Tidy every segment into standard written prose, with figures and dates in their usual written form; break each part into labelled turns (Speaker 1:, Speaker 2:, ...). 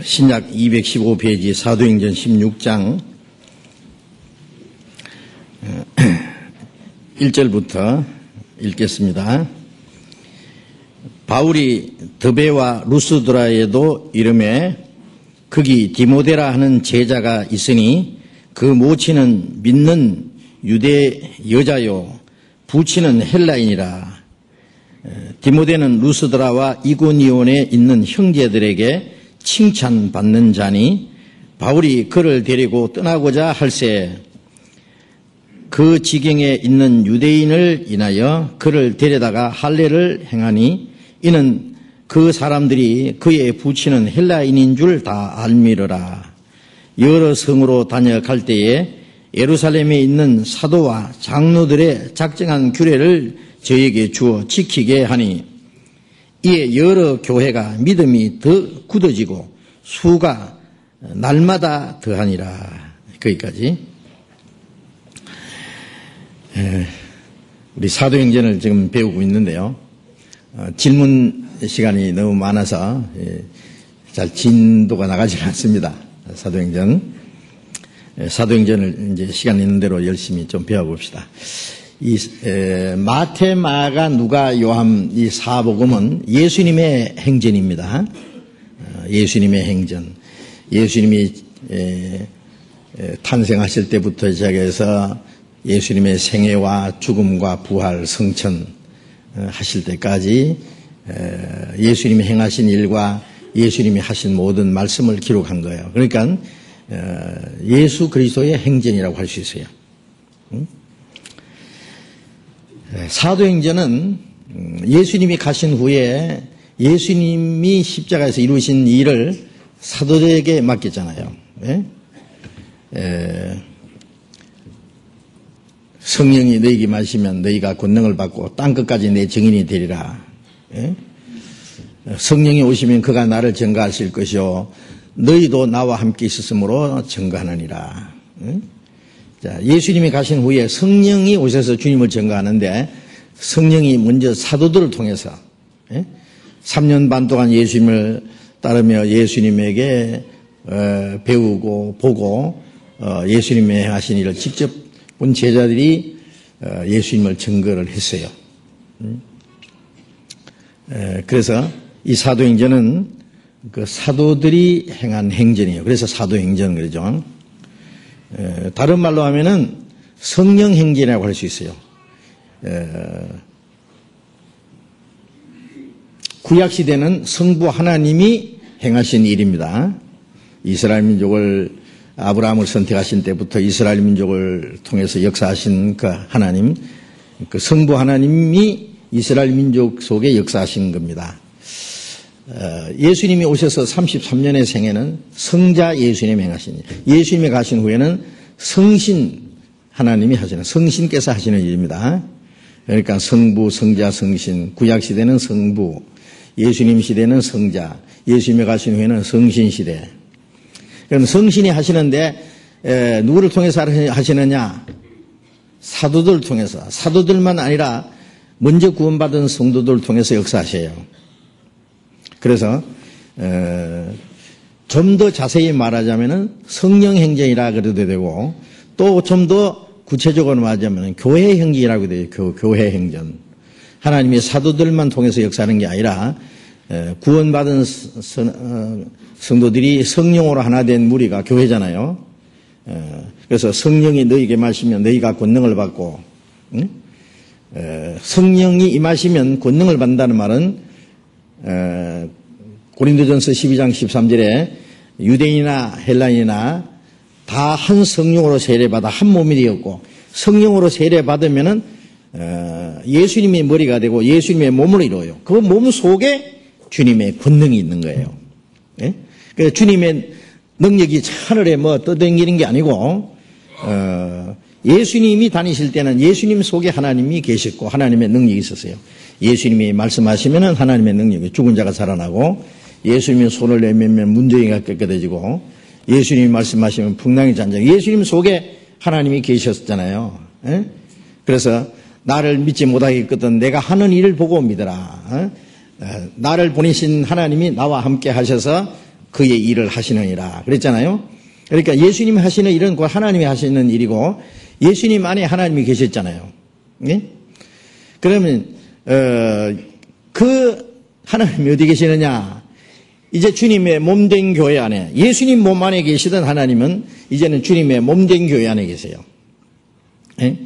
Speaker 1: 신약 215페이지 사도행전 16장 1절부터 읽겠습니다. 바울이 드베와 루스드라에도 이르매 거기 디모데라 하는 제자가 있으니 그 모친은 믿는 유대 여자요 부친은 헬라인이라. 디모데는 루스드라와 이고니온에 있는 형제들에게 칭찬받는 자니 바울이 그를 데리고 떠나고자 할새 그 지경에 있는 유대인을 인하여 그를 데려다가 할례를 행하니 이는 그 사람들이 그의 부친은 헬라인인 줄 다 알미르라. 여러 성으로 다녀갈 때에 예루살렘에 있는 사도와 장로들의 작정한 규례를 저에게 주어 지키게 하니 이에 여러 교회가 믿음이 더 굳어지고 수가 날마다 더하니라. 거기까지. 우리 사도행전을 지금 배우고 있는데요. 질문 시간이 너무 많아서 잘 진도가 나가지 않습니다. 사도행전을 이제 시간 있는 대로 열심히 좀 배워봅시다. 이 마태, 마가, 누가, 요한 이 사복음은 예수님의 행전입니다. 예수님의 행전. 예수님이 탄생하실 때부터 시작해서 예수님의 생애와 죽음과 부활, 성천 하실 때까지 예수님이 행하신 일과 예수님이 하신 모든 말씀을 기록한 거예요. 그러니까 예수 그리스도의 행전이라고 할 수 있어요. 사도행전은 예수님이 가신 후에 예수님이 십자가에서 이루신 일을 사도들에게 맡겼잖아요. 성령이 너희에게 마시면 너희가 권능을 받고 땅끝까지 내 증인이 되리라. 성령이 오시면 그가 나를 증거하실 것이요 너희도 나와 함께 있었으므로 증거하느니라. 자, 예수님이 가신 후에 성령이 오셔서 주님을 증거하는데 성령이 먼저 사도들을 통해서 3년 반 동안 예수님을 따르며 예수님에게 배우고 보고 예수님의 하신 일을 직접 본 제자들이 예수님을 증거를 했어요. 그래서 이 사도행전은 그 사도들이 행한 행전이에요. 그래서 사도행전 그러죠. 다른 말로 하면은 성령 행전이라고 할 수 있어요. 구약 시대는 성부 하나님이 행하신 일입니다. 이스라엘 민족을 아브라함을 선택하신 때부터 이스라엘 민족을 통해서 역사하신 그 하나님, 그 성부 하나님이 이스라엘 민족 속에 역사하신 겁니다. 예수님이 오셔서 33년의 생애는 성자 예수님이 행하신 일, 예수님이 가신 후에는 성신 하나님이 하시는, 성신께서 하시는 일입니다. 그러니까 성부, 성자, 성신, 구약 시대는 성부, 예수님 시대는 성자, 예수님이 가신 후에는 성신 시대. 그럼 성신이 하시는데 누구를 통해서 하시느냐? 사도들을 통해서. 사도들만 아니라 먼저 구원받은 성도들을 통해서 역사하셔요. 그래서 좀 더 자세히 말하자면은 성령 행전이라 그래도 되고 또 좀 더 구체적으로 말하자면 교회 행전이라고 돼요. 교회 행전. 하나님이 사도들만 통해서 역사하는 게 아니라 구원받은 성도들이 성령으로 하나 된 무리가 교회잖아요. 그래서 성령이 너희에게 마시면 너희가 권능을 받고 성령이 임하시면 권능을 받는다는 말은 고린도전서 12장 13절에 유대인이나 헬라인이나 다 한 성령으로 세례받아 한 몸이 되었고 성령으로 세례받으면은 예수님의 머리가 되고 예수님의 몸을 이루어요. 그 몸 속에 주님의 권능이 있는 거예요. 예? 그래서 주님의 능력이 하늘에 떠다니는 게 아니고 예수님이 다니실 때는 예수님 속에 하나님이 계셨고 하나님의 능력이 있었어요. 예수님이 말씀하시면 하나님의 능력이 죽은 자가 살아나고 예수님이 손을 내밀면 문둥이가 깨끗해지고 예수님이 말씀하시면 풍랑이 잔정. 예수님 속에 하나님이 계셨잖아요. 예? 그래서 나를 믿지 못하겠거든 내가 하는 일을 보고 믿어라. 나를 보내신 하나님이 나와 함께 하셔서 그의 일을 하시느니라 그랬잖아요. 그러니까 예수님이 하시는 일은 곧 하나님이 하시는 일이고 예수님 안에 하나님이 계셨잖아요. 예? 그러면 그 하나님이 어디 계시느냐? 이제 주님의 몸된 교회 안에, 예수님 몸 안에 계시던 하나님은 이제는 주님의 몸된 교회 안에 계세요. 예?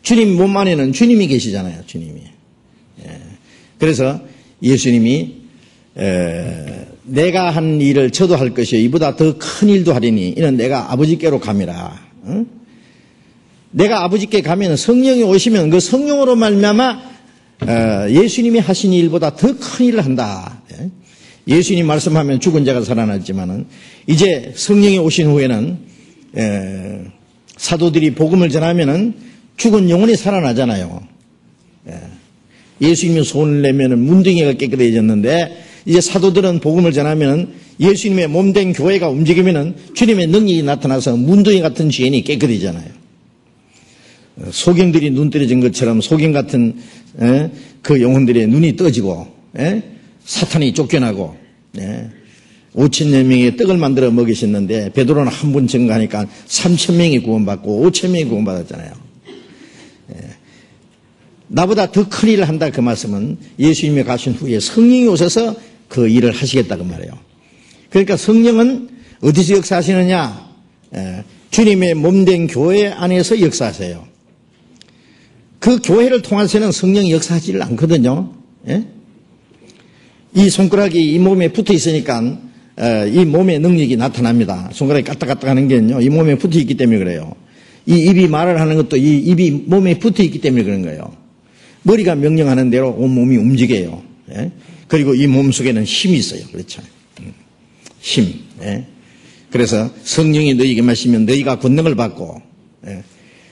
Speaker 1: 주님 몸 안에는 주님이 계시잖아요. 주님이. 예. 그래서 예수님이 내가 한 일을 저도 할 것이요 이보다 더 큰 일도 하리니 이는 내가 아버지께로 감이라. 응? 내가 아버지께 가면 성령이 오시면 그 성령으로 말미암아 예수님이 하신 일보다 더 큰 일을 한다. 예? 예수님 말씀하면 죽은 자가 살아났지만은 이제 성령이 오신 후에는 사도들이 복음을 전하면은 죽은 영혼이 살아나잖아요. 예수님이 손을 내면은 문둥이가 깨끗해졌는데 이제 사도들은 복음을 전하면은 예수님의 몸된 교회가 움직이면은 주님의 능력이 나타나서 문둥이 같은 죄인이 깨끗해지잖아요. 소경들이 눈 떨어진 것처럼 소경 같은 그 영혼들의 눈이 떠지고 사탄이 쫓겨나고 5천여 명의 떡을 만들어 먹이셨는데 베드로는 한 분 증가하니까 3,000명이 구원받고 5,000명이 구원받았잖아요. 나보다 더 큰 일을 한다 그 말씀은 예수님이 가신 후에 성령이 오셔서 그 일을 하시겠다 그 말이에요. 그러니까 성령은 어디서 역사하시느냐? 주님의 몸된 교회 안에서 역사하세요. 그 교회를 통해서는 성령이 역사하지를 않거든요. 이 손가락이 이 몸에 붙어 있으니까 이 몸의 능력이 나타납니다. 손가락이 까딱까딱 하는 게요. 이 몸에 붙어 있기 때문에 그래요. 이 입이 말을 하는 것도 이 입이 몸에 붙어 있기 때문에 그런 거예요. 머리가 명령하는 대로 온 몸이 움직여요. 그리고 이 몸 속에는 힘이 있어요. 그렇죠. 힘. 그래서 성령이 너희에게 마시면 너희가 권능을 받고,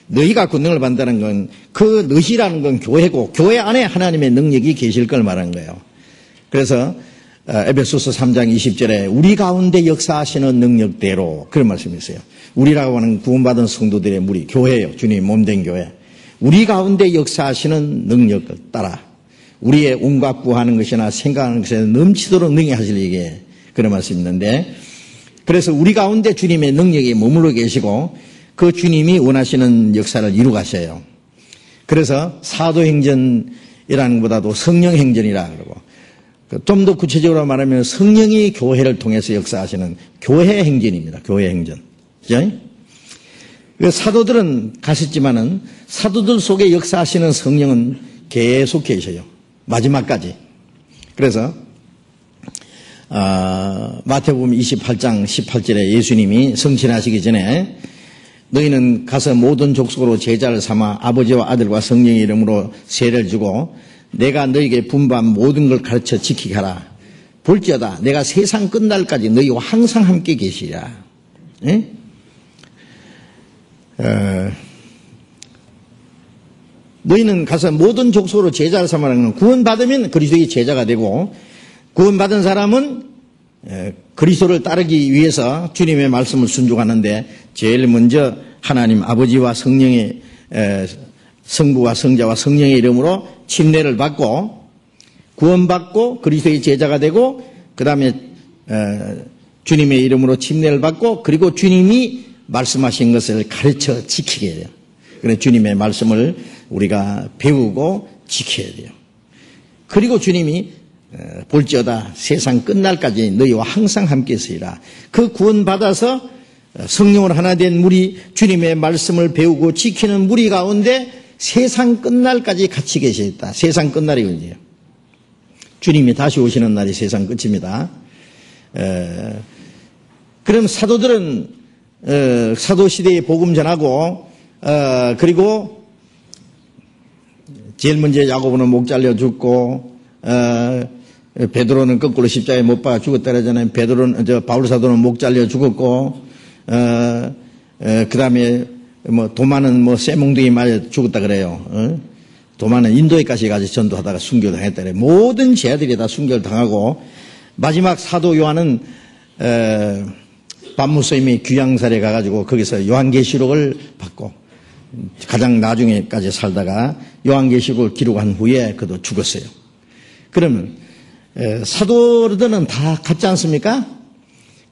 Speaker 1: 너희가 권능을 받는다는 건 그 너희라는 건 교회고 교회 안에 하나님의 능력이 계실 걸 말하는 거예요. 그래서 에베소서 3장 20절에 우리 가운데 역사하시는 능력대로 그런 말씀이 있어요. 우리라고 하는 구원받은 성도들의 무리, 교회예요. 주님 몸된 교회. 우리 가운데 역사하시는 능력을 따라 우리의 온갖 구하는 것이나 생각하는 것에 넘치도록 능히하실 얘기에 그런 말씀이 있는데 그래서 우리 가운데 주님의 능력이 머물러 계시고 그 주님이 원하시는 역사를 이루 가셔요. 그래서 사도행전이라는 것보다도 성령행전이라 그러고 좀 더 구체적으로 말하면 성령이 교회를 통해서 역사하시는 교회 행전입니다. 교회 행전. 그죠? 사도들은 가셨지만은 사도들 속에 역사하시는 성령은 계속 계셔요. 마지막까지. 그래서 마태복음 28장 18절에 예수님이 성신하시기 전에 너희는 가서 모든 족속으로 제자를 삼아 아버지와 아들과 성령의 이름으로 세례를 주고 내가 너희에게 분부한 모든 걸 가르쳐 지키게 하라. 볼지어다 내가 세상 끝날까지 너희와 항상 함께 계시리라. 예? 너희는 가서 모든 족속으로 제자를 삼아라는 건 구원받으면 그리스도의 제자가 되고 구원받은 사람은 그리스도를 따르기 위해서 주님의 말씀을 순종하는데 제일 먼저 하나님 아버지와 성령의 성부와 성자와 성령의 이름으로 침례를 받고 구원받고 그리스도의 제자가 되고 그 다음에 주님의 이름으로 침례를 받고 그리고 주님이 말씀하신 것을 가르쳐 지키게 돼요. 그래서 주님의 말씀을 우리가 배우고 지켜야 돼요. 그리고 주님이 볼지어다 세상 끝날까지 너희와 항상 함께 있으리라. 그 구원받아서 성령으로 하나 된 무리 주님의 말씀을 배우고 지키는 무리 가운데 세상 끝날까지 같이 계시겠다. 세상 끝날이 언제예요? 주님이 다시 오시는 날이 세상 끝입니다. 그럼 사도들은 사도시대에 복음 전하고 그리고 제일 먼저 야고보는 목 잘려 죽고 베드로는 거꾸로 십자가에 못 박아 죽었다 그러잖아요. 바울 사도는 목 잘려 죽었고 그다음에 도마는 쇠몽둥이 맞아 죽었다 그래요. 도마는 인도에까지 가서 전도하다가 순교를 당했다 그래요. 모든 제자들이 다 순교를 당하고 마지막 사도 요한은 밤무스님이 귀양살에 가가지고 거기서 요한계시록을 받고 가장 나중에까지 살다가 요한계시록을 기록한 후에 그도 죽었어요. 그러면 사도들은 다 같지 않습니까?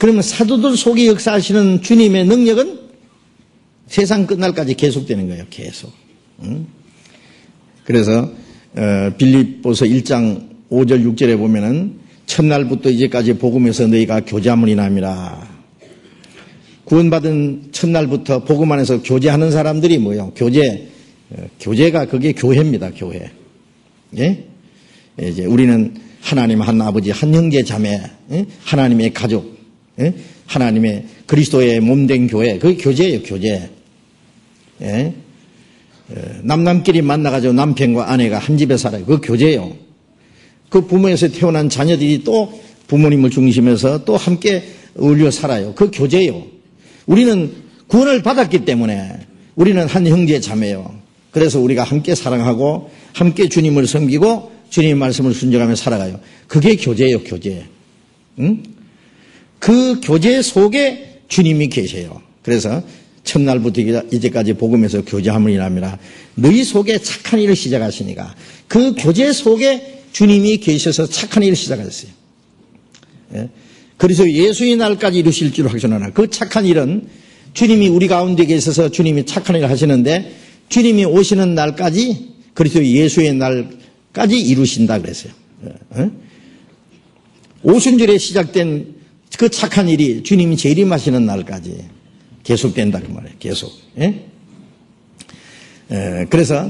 Speaker 1: 그러면 사도들 속에 역사하시는 주님의 능력은 세상 끝날까지 계속되는 거예요. 계속. 그래서 빌립보서 1장 5절 6절에 보면은 첫날부터 이제까지 복음에서 너희가 교제함을 인함이라. 구원받은 첫날부터 복음 안에서 교제하는 사람들이 뭐예요? 교제가 그게 교회입니다. 교회. 예? 이제 우리는 하나님 한 아버지 한 형제 자매, 예? 하나님의 가족, 예? 하나님의 그리스도의 몸된 교회, 그게 교제예요. 교제. 예? 남남끼리 만나가지고 남편과 아내가 한 집에 살아요. 그거 교제예요. 그 부모에서 태어난 자녀들이 또 부모님을 중심해서 또 함께 어울려 살아요. 그 교제예요. 우리는 구원을 받았기 때문에 우리는 한 형제 자매예요. 그래서 우리가 함께 사랑하고 함께 주님을 섬기고 주님의 말씀을 순종하며 살아가요. 그게 교제예요. 교제. 응? 그 교제 속에 주님이 계세요. 그래서 첫날부터 이제까지 복음에서 교제함을 인함이라. 너희 속에 착한 일을 시작하시니까 그 교제 속에 주님이 계셔서 착한 일을 시작하셨어요. 예? 그래서 예수의 날까지 이루실 줄 확신하나. 그 착한 일은 주님이 우리 가운데 계셔서 주님이 착한 일을 하시는데 주님이 오시는 날까지 그래서 예수의 날까지 이루신다 그랬어요. 예? 오순절에 시작된 그 착한 일이 주님이 재림하시는 날까지 계속된다 그 말이에요. 계속. 예? 그래서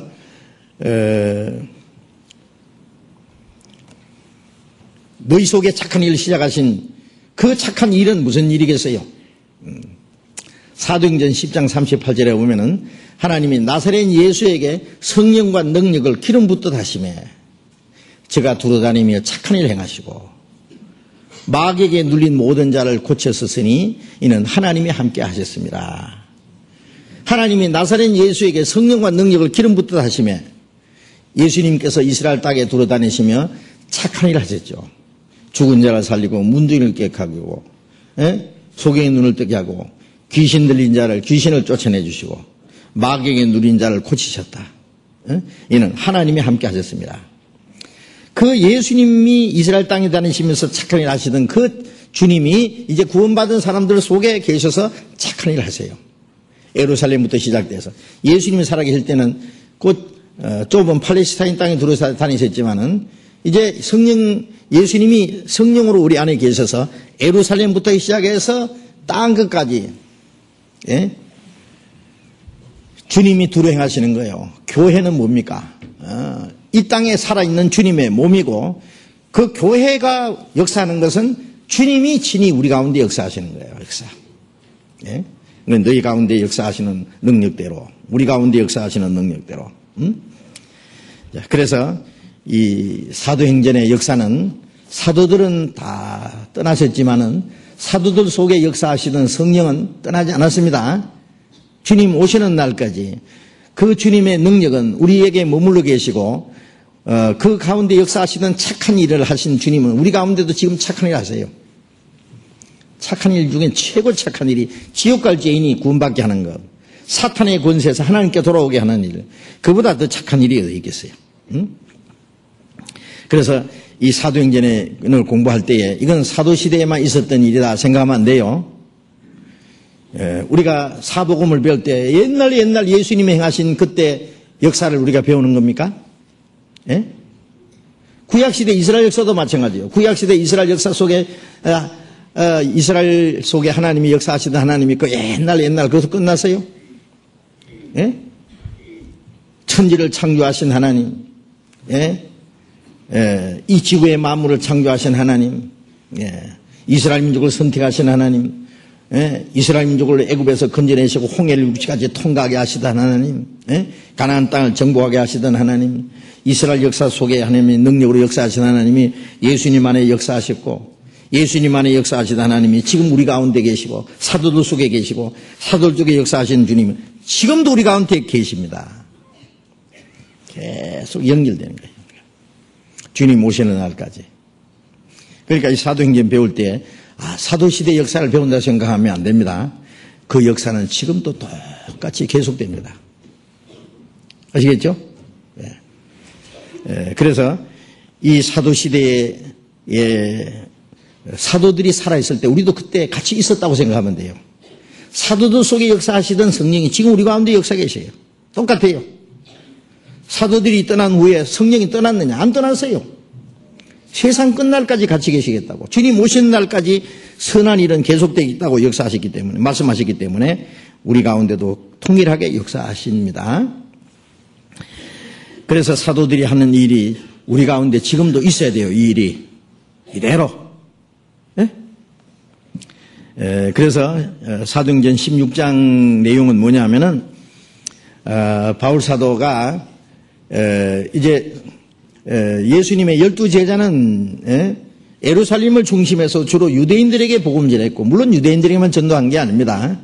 Speaker 1: 너희 속에 착한 일을 시작하신 그 착한 일은 무슨 일이겠어요? 사도행전 10장 38절에 보면은 하나님이 나사렛 예수에게 성령과 능력을 기름 붓듯 하시매 제가 두루다니며 착한 일을 행하시고 마귀에게 눌린 모든 자를 고쳤으니 이는 하나님이 함께 하셨습니다. 하나님이 나사렛 예수에게 성령과 능력을 기름 붓듯 하시매 예수님께서 이스라엘 땅에 두루다니시며 착한 일을 하셨죠. 죽은 자를 살리고 문둥이를 깨끗하고 소경의 눈을 뜨게 하고 귀신 들린 자를 귀신을 쫓아내 주시고 마귀에게 눌린 자를 고치셨다. 이는 하나님이 함께 하셨습니다. 그 예수님이 이스라엘 땅에 다니시면서 착한 일을 하시던 그 주님이 이제 구원받은 사람들 속에 계셔서 착한 일을 하세요. 예루살렘부터 시작돼서 예수님이 살아계실 때는 곧 좁은 팔레스타인 땅에 두루 다니셨지만은 이제 예수님이 성령으로 우리 안에 계셔서 예루살렘부터 시작해서 땅 끝까지 예? 주님이 두루 행하시는 거예요. 교회는 뭡니까? 이 땅에 살아있는 주님의 몸이고 그 교회가 역사하는 것은 주님이 친히 우리 가운데 역사하시는 거예요. 역사. 예? 너희 가운데 역사하시는 능력대로 우리 가운데 역사하시는 능력대로. 자, 그래서 이 사도행전의 역사는 사도들은 다 떠나셨지만은 사도들 속에 역사하시던 성령은 떠나지 않았습니다. 주님 오시는 날까지 그 주님의 능력은 우리에게 머물러 계시고 그 가운데 역사하시던 착한 일을 하신 주님은 우리 가운데도 지금 착한 일을 하세요. 착한 일 중에 최고 착한 일이 지옥 갈 죄인이 구원받게 하는 것, 사탄의 권세에서 하나님께 돌아오게 하는 일, 그보다 더 착한 일이 어디 있겠어요? 그래서 이 사도행전을 공부할 때에 이건 사도시대에만 있었던 일이다 생각하면 안 돼요. 우리가 사복음을 배울 때 옛날 예수님이 행하신 그때 역사를 우리가 배우는 겁니까? 예? 구약시대 이스라엘 역사도 마찬가지예요. 구약시대 이스라엘 역사 속에 이스라엘 속에 하나님이 역사하시던 하나님이 그 옛날 그것도 끝났어요? 예? 천지를 창조하신 하나님, 예? 이 지구의 만물을 창조하신 하나님, 이스라엘 민족을 선택하신 하나님, 이스라엘 민족을 애굽에서 건져내시고 홍해를 육지까지 통과하게 하시던 하나님, 가나안 땅을 정복하게 하시던 하나님, 이스라엘 역사 속에 하나님의 능력으로 역사하신 하나님이 예수님 안에 역사하셨고 예수님 안에 역사하시던 하나님이 지금 우리 가운데 계시고 사도들 속에 계시고 사도들 쪽에 역사하시는 주님은 지금도 우리 가운데 계십니다. 계속 연결되는 거예요. 주님 오시는 날까지. 그러니까 이 사도행전 배울 때 사도시대 역사를 배운다 생각하면 안 됩니다. 그 역사는 지금도 똑같이 계속됩니다. 아시겠죠? 그래서 이 사도시대의 사도들이 살아있을 때 우리도 그때 같이 있었다고 생각하면 돼요. 사도들 속에 역사하시던 성령이 지금 우리 가운데 역사하고 계세요. 똑같아요. 사도들이 떠난 후에 성령이 떠났느냐? 안 떠났어요. 세상 끝날까지 같이 계시겠다고. 주님 오시는 날까지 선한 일은 계속되겠다고 역사하셨기 때문에, 말씀하셨기 때문에 우리 가운데도 통일하게 역사하십니다. 그래서 사도들이 하는 일이 우리 가운데 지금도 있어야 돼요. 이 일이. 이대로. 네? 그래서 사도행전 16장 내용은 뭐냐면은 바울 사도가 이제 예수님의 12제자는 예루살렘을 중심해서 주로 유대인들에게 복음을 전했고, 물론 유대인들에게만 전도한 게 아닙니다.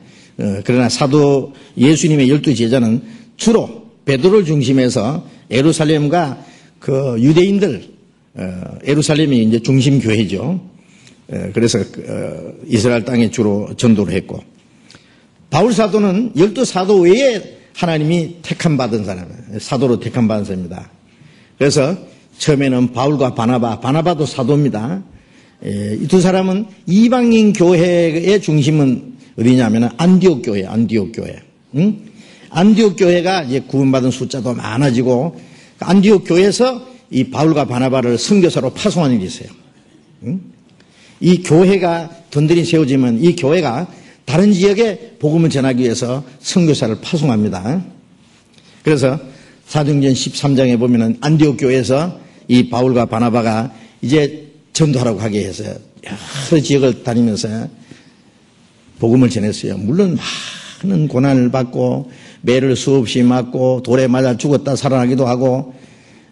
Speaker 1: 그러나 사도 예수님의 12제자는 주로 베드로를 중심해서 예루살렘과 그 유대인들, 예루살렘이 이제 중심 교회죠. 그래서 이스라엘 땅에 주로 전도를 했고, 바울 사도는 12사도 외에 하나님이 택함받은 사람, 사도로 택함받은 사람입니다. 그래서 처음에는 바울과 바나바도 사도입니다. 이 두 사람은 이방인 교회의 중심은 어디냐면 안디옥 교회, 안디옥 교회. 안디옥 교회가 이제 구원받은 숫자도 많아지고, 안디옥 교회에서 이 바울과 바나바를 선교사로 파송한 일이 있어요. 이 교회가 든든히 세워지면 이 교회가 다른 지역에 복음을 전하기 위해서 선교사를 파송합니다. 그래서 사도행전 13장에 보면은 안디옥 교회에서 이 바울과 바나바가 이제 전도하라고 하게 해서 여러 지역을 다니면서 복음을 전했어요. 물론 많은 고난을 받고 매를 수없이 맞고 돌에 맞아 죽었다 살아나기도 하고,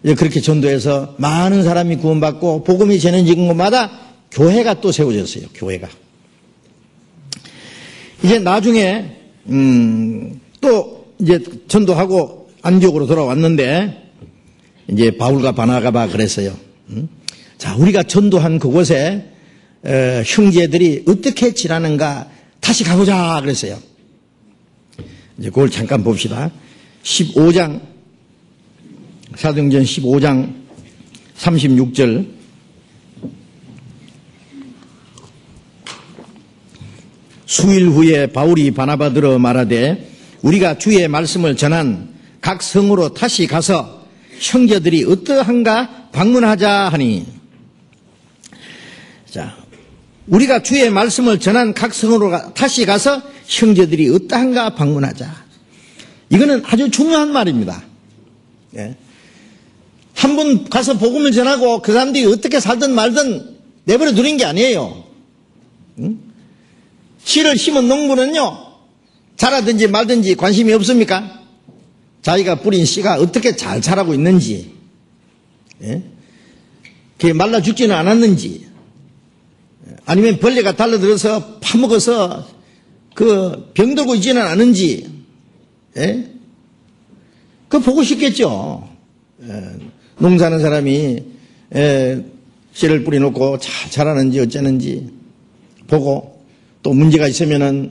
Speaker 1: 그렇게 전도해서 많은 사람이 구원받고 복음이 전해진 곳마다 교회가 또 세워졌어요. 교회가. 이제 나중에 또 이제 전도하고 안디옥으로 돌아왔는데, 이제 바울과 바나바가 그랬어요. 자, 우리가 전도한 그곳에 형제들이 어떻게 지나는가 다시 가보자 그랬어요. 이제 그걸 잠깐 봅시다. 15장, 사도행전 15장 36절. 수일 후에 바울이 바나바들어 말하되 우리가 주의 말씀을 전한 각 성으로 다시 가서 형제들이 어떠한가 방문하자 하니. 자, 우리가 주의 말씀을 전한 각 성으로 다시 가서 형제들이 어떠한가 방문하자. 이거는 아주 중요한 말입니다. 예. 한 번 가서 복음을 전하고 그 사람들이 어떻게 살든 말든 내버려 두는 게 아니에요. 씨를 심은 농부는요, 자라든지 말든지 관심이 없습니까? 자기가 뿌린 씨가 어떻게 잘 자라고 있는지, 예? 그게 말라 죽지는 않았는지, 아니면 벌레가 달라들어서 파먹어서 그 병들고 있지는 않은지, 예? 그거 보고 싶겠죠. 농사하는 사람이 씨를 뿌려놓고 잘 자라는지 어쩌는지 보고, 또 문제가 있으면은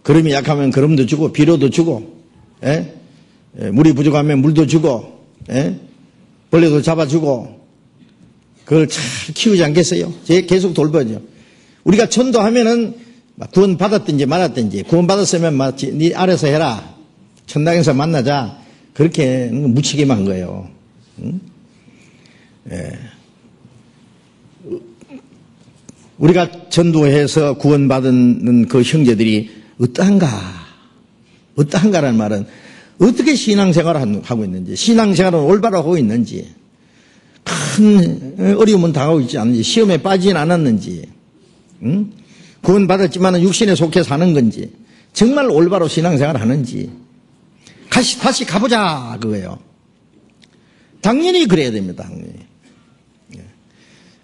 Speaker 1: 거름이 약하면 거름도 주고 비료도 주고, 물이 부족하면 물도 주고, 벌레도 잡아주고, 그걸 잘 키우지 않겠어요? 계속 돌봐죠. 우리가 전도하면은 구원 받았든지 말았든지, 구원 받았으면 네 알아서 해라, 천당에서 만나자, 그렇게 묻히기만 한 거예요. 우리가 전도해서 구원받은 그 형제들이 어떠한가라는 말은 어떻게 신앙생활을 하고 있는지, 신앙생활은 올바로 하고 있는지, 큰 어려움은 당하고 있지 않은지, 시험에 빠지진 않았는지, 구원받았지만 육신에 속해 사는 건지, 정말 올바로 신앙생활을 하는지 다시 가보자 그거예요. 당연히 그래야 됩니다. 당연히.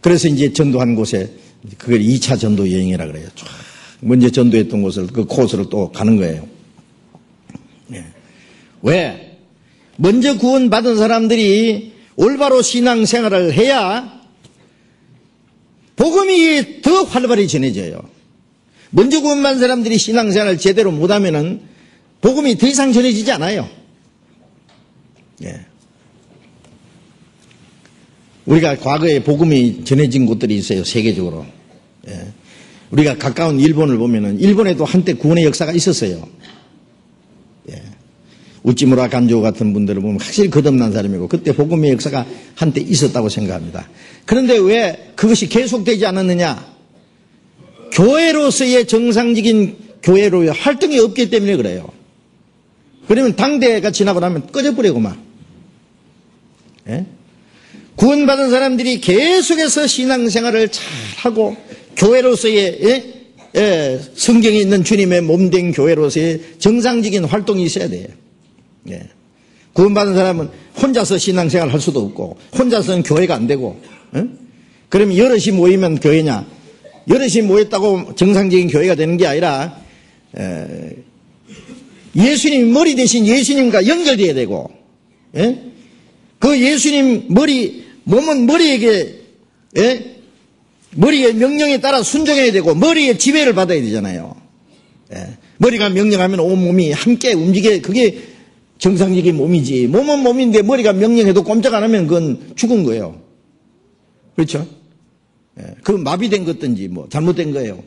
Speaker 1: 그래서 이제 전도한 곳에 그걸 2차 전도 여행이라 그래요. 먼저 전도했던 곳을, 그 코스를 또 가는 거예요. 왜? 먼저 구원받은 사람들이 올바로 신앙생활을 해야 복음이 더 활발히 전해져요. 먼저 구원받은 사람들이 신앙생활을 제대로 못하면은 복음이 더 이상 전해지지 않아요. 우리가 과거에 복음이 전해진 곳들이 있어요, 세계적으로. 예. 우리가 가까운 일본을 보면은, 일본에도 한때 구원의 역사가 있었어요. 예. 우찌무라 간조 같은 분들을 보면 확실히 거듭난 사람이고, 그때 복음의 역사가 한때 있었다고 생각합니다. 그런데 왜 그것이 계속되지 않았느냐? 교회로서의 정상적인 교회로의 활동이 없기 때문에 그래요. 그러면 당대가 지나고 나면 꺼져버리고만. 예? 구원받은 사람들이 계속해서 신앙생활을 잘하고 교회로서의 성경에 있는 주님의 몸된 교회로서의 정상적인 활동이 있어야 돼요. 예. 구원받은 사람은 혼자서 신앙생활을 할 수도 없고 혼자서는 교회가 안 되고 그러면 여럿이 모이면 교회냐? 여럿이 모였다고 정상적인 교회가 되는 게 아니라 예수님 머리 대신 예수님과 연결돼야 되고 그 예수님 몸은 머리에게 머리의 명령에 따라 순종해야 되고 머리의 지배를 받아야 되잖아요. 머리가 명령하면 온 몸이 함께 움직여. 그게 정상적인 몸이지. 몸은 몸인데 머리가 명령해도 꼼짝 안 하면 그건 죽은 거예요. 그렇죠? 그건 마비된 것든지 뭐 잘못된 거예요.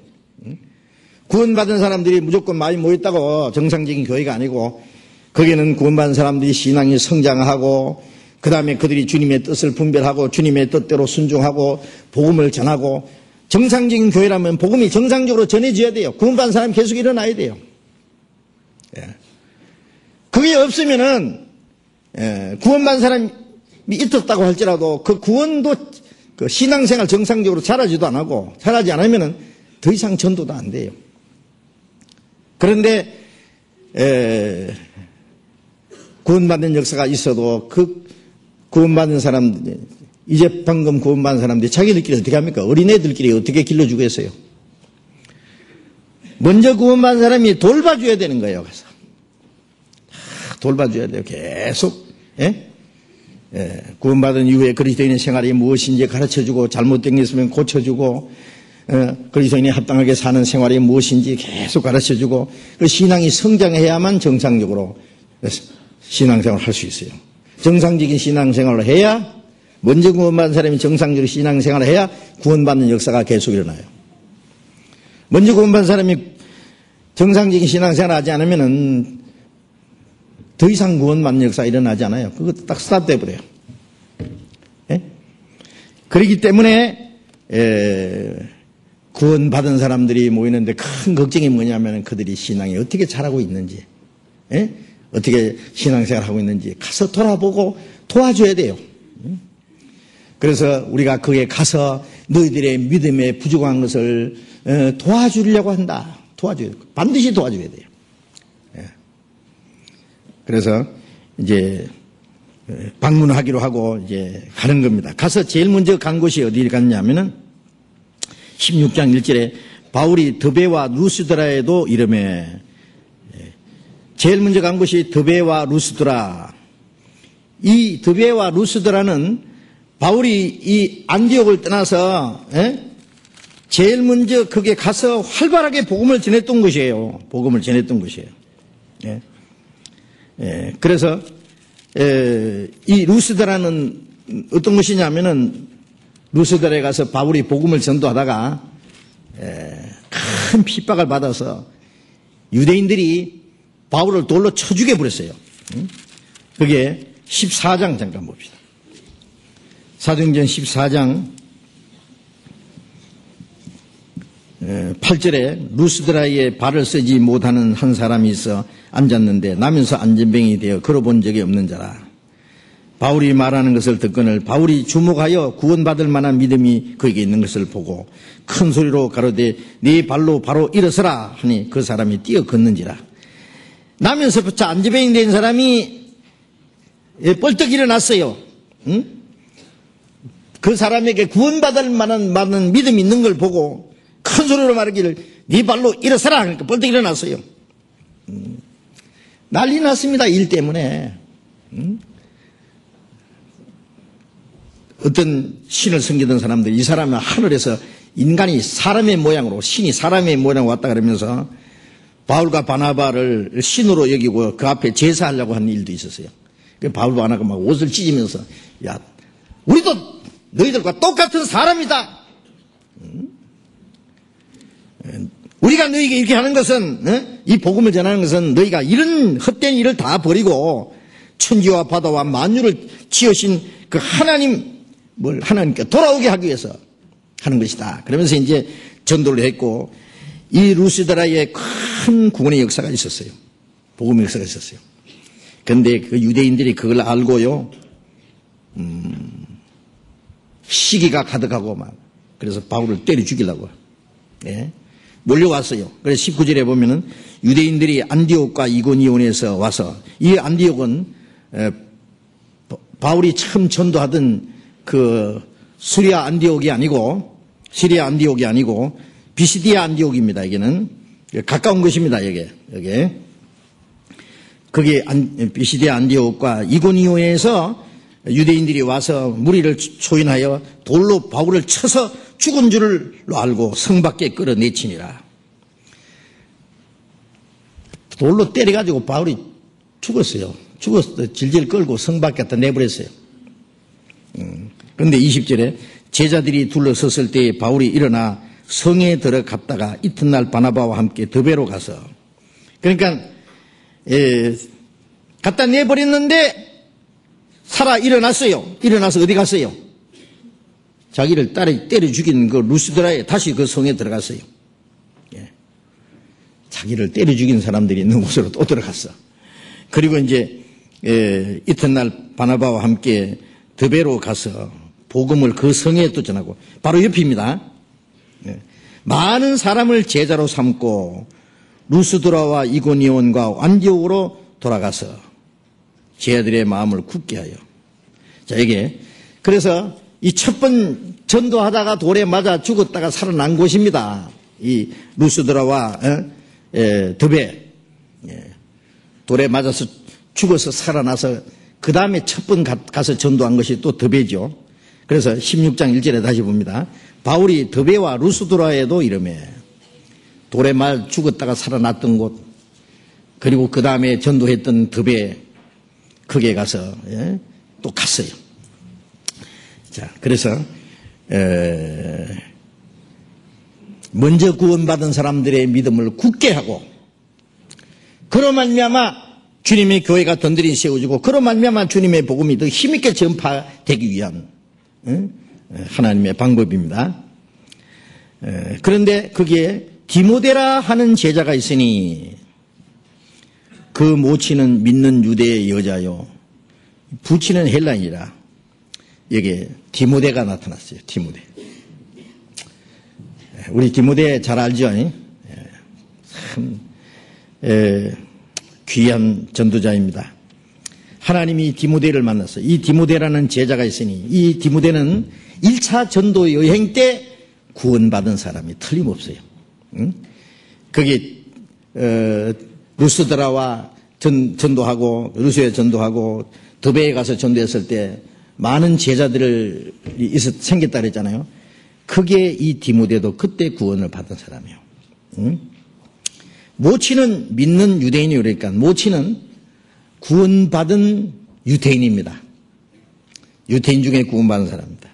Speaker 1: 구원받은 사람들이 무조건 많이 모였다고 정상적인 교회가 아니고 거기는 구원받은 사람들이 신앙이 성장하고 그 다음에 그들이 주님의 뜻을 분별하고 주님의 뜻대로 순종하고 복음을 전하고 정상적인 교회라면 복음이 정상적으로 전해져야 돼요. 구원받은 사람이 계속 일어나야 돼요. 그게 없으면은 구원받은 사람이 있었다고 할지라도 그 구원도 그 신앙생활 정상적으로 잘하지도 안 하고 잘하지 않으면은 더 이상 전도도 안 돼요. 그런데 구원받는 역사가 있어도 그 구원받는 사람들, 이제 방금 구원받은 사람들이 자기들끼리 어떻게 합니까? 어린애들끼리 어떻게 길러주겠어요? 먼저 구원받은 사람이 돌봐줘야 되는 거예요. 그래서 돌봐줘야 돼요. 계속. 구원받은 이후에 그리스도인의 생활이 무엇인지 가르쳐주고 잘못된 게 있으면 고쳐주고 그리스도인이 합당하게 사는 생활이 무엇인지 계속 가르쳐주고 그 신앙이 성장해야만 정상적으로 신앙생활을 할 수 있어요. 정상적인 신앙생활을 해야 먼저 구원받은 사람이 정상적으로 신앙생활을 해야 구원받는 역사가 계속 일어나요. 먼저 구원받은 사람이 정상적인 신앙생활을 하지 않으면은 더 이상 구원받는 역사가 일어나지 않아요. 그것도 딱 스탑돼 버려요. 그렇기 때문에 구원받은 사람들이 모이는데 큰 걱정이 뭐냐면 그들이 신앙이 어떻게 자라고 있는지 어떻게 신앙생활을 하고 있는지 가서 돌아보고 도와줘야 돼요. 그래서 우리가 거기에 가서 너희들의 믿음에 부족한 것을 도와주려고 한다. 도와줘야 돼요. 반드시 도와줘야 돼요. 그래서 이제 방문하기로 하고 이제 가는 겁니다. 가서 제일 먼저 간 곳이 어디 갔냐면은 16장 1절에 바울이 드베와 루스드라에도 이름에 제일 먼저 간 곳이 드베와 루스드라. 이 드베와 루스드라는 바울이 이 안디옥을 떠나서 제일 먼저 거기에 가서 활발하게 복음을 전했던 곳이에요. 복음을 전했던 곳이에요. 그래서 이 루스드라는 어떤 것이냐면은 루스드라에 가서 바울이 복음을 전도하다가 큰 핍박을 받아서 유대인들이 바울을 돌로 쳐 죽여버렸어요. 그게 14장 잠깐 봅시다. 사도행전 14장 8절에 루스드라에 발을 쓰지 못하는 한 사람이 있어 앉았는데 나면서 안전병이 되어 걸어본 적이 없는 자라. 바울이 말하는 것을 듣거늘 바울이 주목하여 구원받을 만한 믿음이 그에게 있는 것을 보고 큰 소리로 가로되 네 발로 바로 일어서라 하니 그 사람이 뛰어 걷는지라. 나면서부터 안전병이 된 사람이 뻘떡 일어났어요. 그 사람에게 구원받을 만한 믿음이 있는 걸 보고 큰 소리로 말하기를 네 발로 일어서라 하니까 뻘떡 일어났어요. 난리 났습니다. 일 때문에. 어떤 신을 섬기던 사람들, 이 사람은 하늘에서 인간이 사람의 모양으로, 신이 사람의 모양으로 왔다 그러면서 바울과 바나바를 신으로 여기고 그 앞에 제사하려고 하는 일도 있었어요. 바울 바나바가 막 옷을 찢으면서 야, 우리도 너희들과 똑같은 사람이다. 우리가 너희에게 이렇게 하는 것은, 이 복음을 전하는 것은 너희가 이런 헛된 일을 다 버리고 천지와 바다와 만유를 지으신 그 하나님께 돌아오게 하기 위해서 하는 것이다. 그러면서 이제 전도를 했고, 이 루스드라에 큰 구원의 역사가 있었어요. 복음의 역사가 있었어요. 그런데 그 유대인들이 그걸 알고요, 시기가 가득하고 막, 그래서 바울을 때려 죽이려고, 예, 몰려왔어요. 그래서 19절에 보면은 유대인들이 안디옥과 이고니온에서 와서, 이 안디옥은 바울이 처음 전도하던 그 시리아 안디옥이 아니고 비시디아 안디옥입니다. 여기는 가까운 것입니다. 여기. 그게 비시디아 안디옥과 이고니온에서 유대인들이 와서 무리를 초인하여 돌로 바울을 쳐서 죽은 줄을 알고 성 밖에 끌어내치니라. 돌로 때려가지고 바울이 죽었어요. 죽었어. 질질 끌고 성 밖에다 내버렸어요. 그런데 20절에 제자들이 둘러섰을 때에 바울이 일어나 성에 들어갔다가 이튿날 바나바와 함께 더베로 가서, 그러니까 갖다 내버렸는데 살아 일어났어요. 일어나서 어디 갔어요? 자기를 때려 죽인 그 루스드라에 다시 그 성에 들어갔어요. 예. 자기를 때려 죽인 사람들이 있는 곳으로 또 들어갔어. 그리고 이제 이튿날 바나바와 함께 더베로 가서 복음을 그 성에 또 전하고, 바로 옆입니다. 예. 많은 사람을 제자로 삼고 루스드라와 이고니온과 안디옥으로 돌아가서 제자들의 마음을 굳게 하여. 자, 이게 그래서 이 첫 번 전도하다가 돌에 맞아 죽었다가 살아난 곳입니다. 이 루스드라와 더베. 돌에 맞아서 죽어서 살아나서 그 다음에 첫 번 가서 전도한 것이 또 더베죠. 그래서 16장 1절에 다시 봅니다. 바울이 더베와 루스드라에도 이르매, 돌에 맞아 죽었다가 살아났던 곳, 그리고 그 다음에 전도했던 더베, 거기에 가서 또 갔어요. 자, 그래서 먼저 구원받은 사람들의 믿음을 굳게 하고, 그로 말미암아 주님의 교회가 든든히 세워지고, 그로 말미암아 주님의 복음이 더 힘있게 전파되기 위한 하나님의 방법입니다. 그런데 거기에 디모데라 하는 제자가 있으니 그 모친은 믿는 유대의 여자요, 부친은 헬라인이라. 여기에 디모데가 나타났어요. 디모데. 우리 디모데 잘 알죠? 참 귀한 전도자입니다. 하나님이 디모데를 만났어요. 이 디모데라는 제자가 있으니, 이 디모데는 1차 전도 여행 때 구원받은 사람이 틀림없어요. 거기 루스드라와 전도하고, 루스에 전도하고, 더베에 가서 전도했을 때 많은 제자들이 생겼다 그랬잖아요. 그게 이 디모데도 그때 구원을 받은 사람이에요. 모친은 믿는 유대인이, 그러니까 모친은 구원받은 유대인입니다. 유대인 중에 구원받은 사람입니다.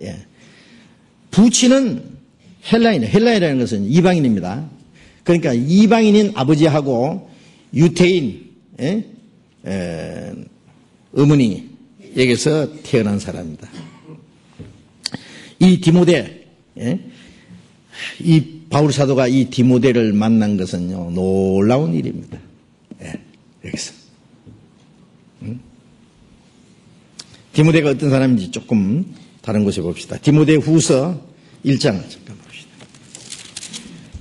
Speaker 1: 예. 부친은 헬라인이라는 것은 이방인입니다. 그러니까 이방인인 아버지하고 유대인 어머니에게서 태어난 사람입니다. 이 디모데, 이 바울 사도가 이 디모데를 만난 것은요, 놀라운 일입니다. 여기서. 디모데가 어떤 사람인지 조금 다른 곳에 봅시다. 디모데 후서 1장, 잠깐 봅시다.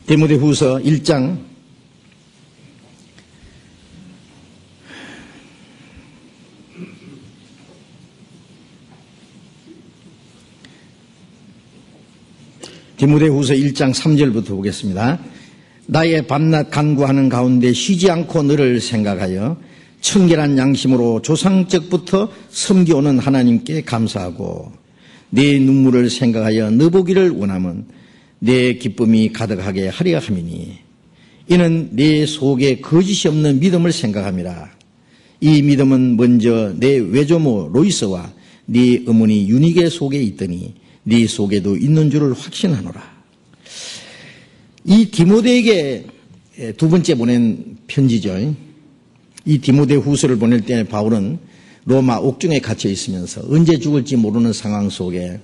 Speaker 1: 디모데 후서 1장, 디모데후서 1장 3절부터 보겠습니다. 나의 밤낮 간구하는 가운데 쉬지 않고 너를 생각하여 청결한 양심으로 조상적부터 섬겨오는 하나님께 감사하고, 내 눈물을 생각하여 너 보기를 원하면 내 기쁨이 가득하게 하려 함이니, 이는 내 속에 거짓이 없는 믿음을 생각함이라. 이 믿음은 먼저 내 외조모 로이스와 네 어머니 유니게 속에 있더니 네 속에도 있는 줄을 확신하노라. 이 디모데에게 두 번째 보낸 편지죠. 이 디모데 후서를 보낼 때 바울은 로마 옥중에 갇혀 있으면서 언제 죽을지 모르는 상황 속에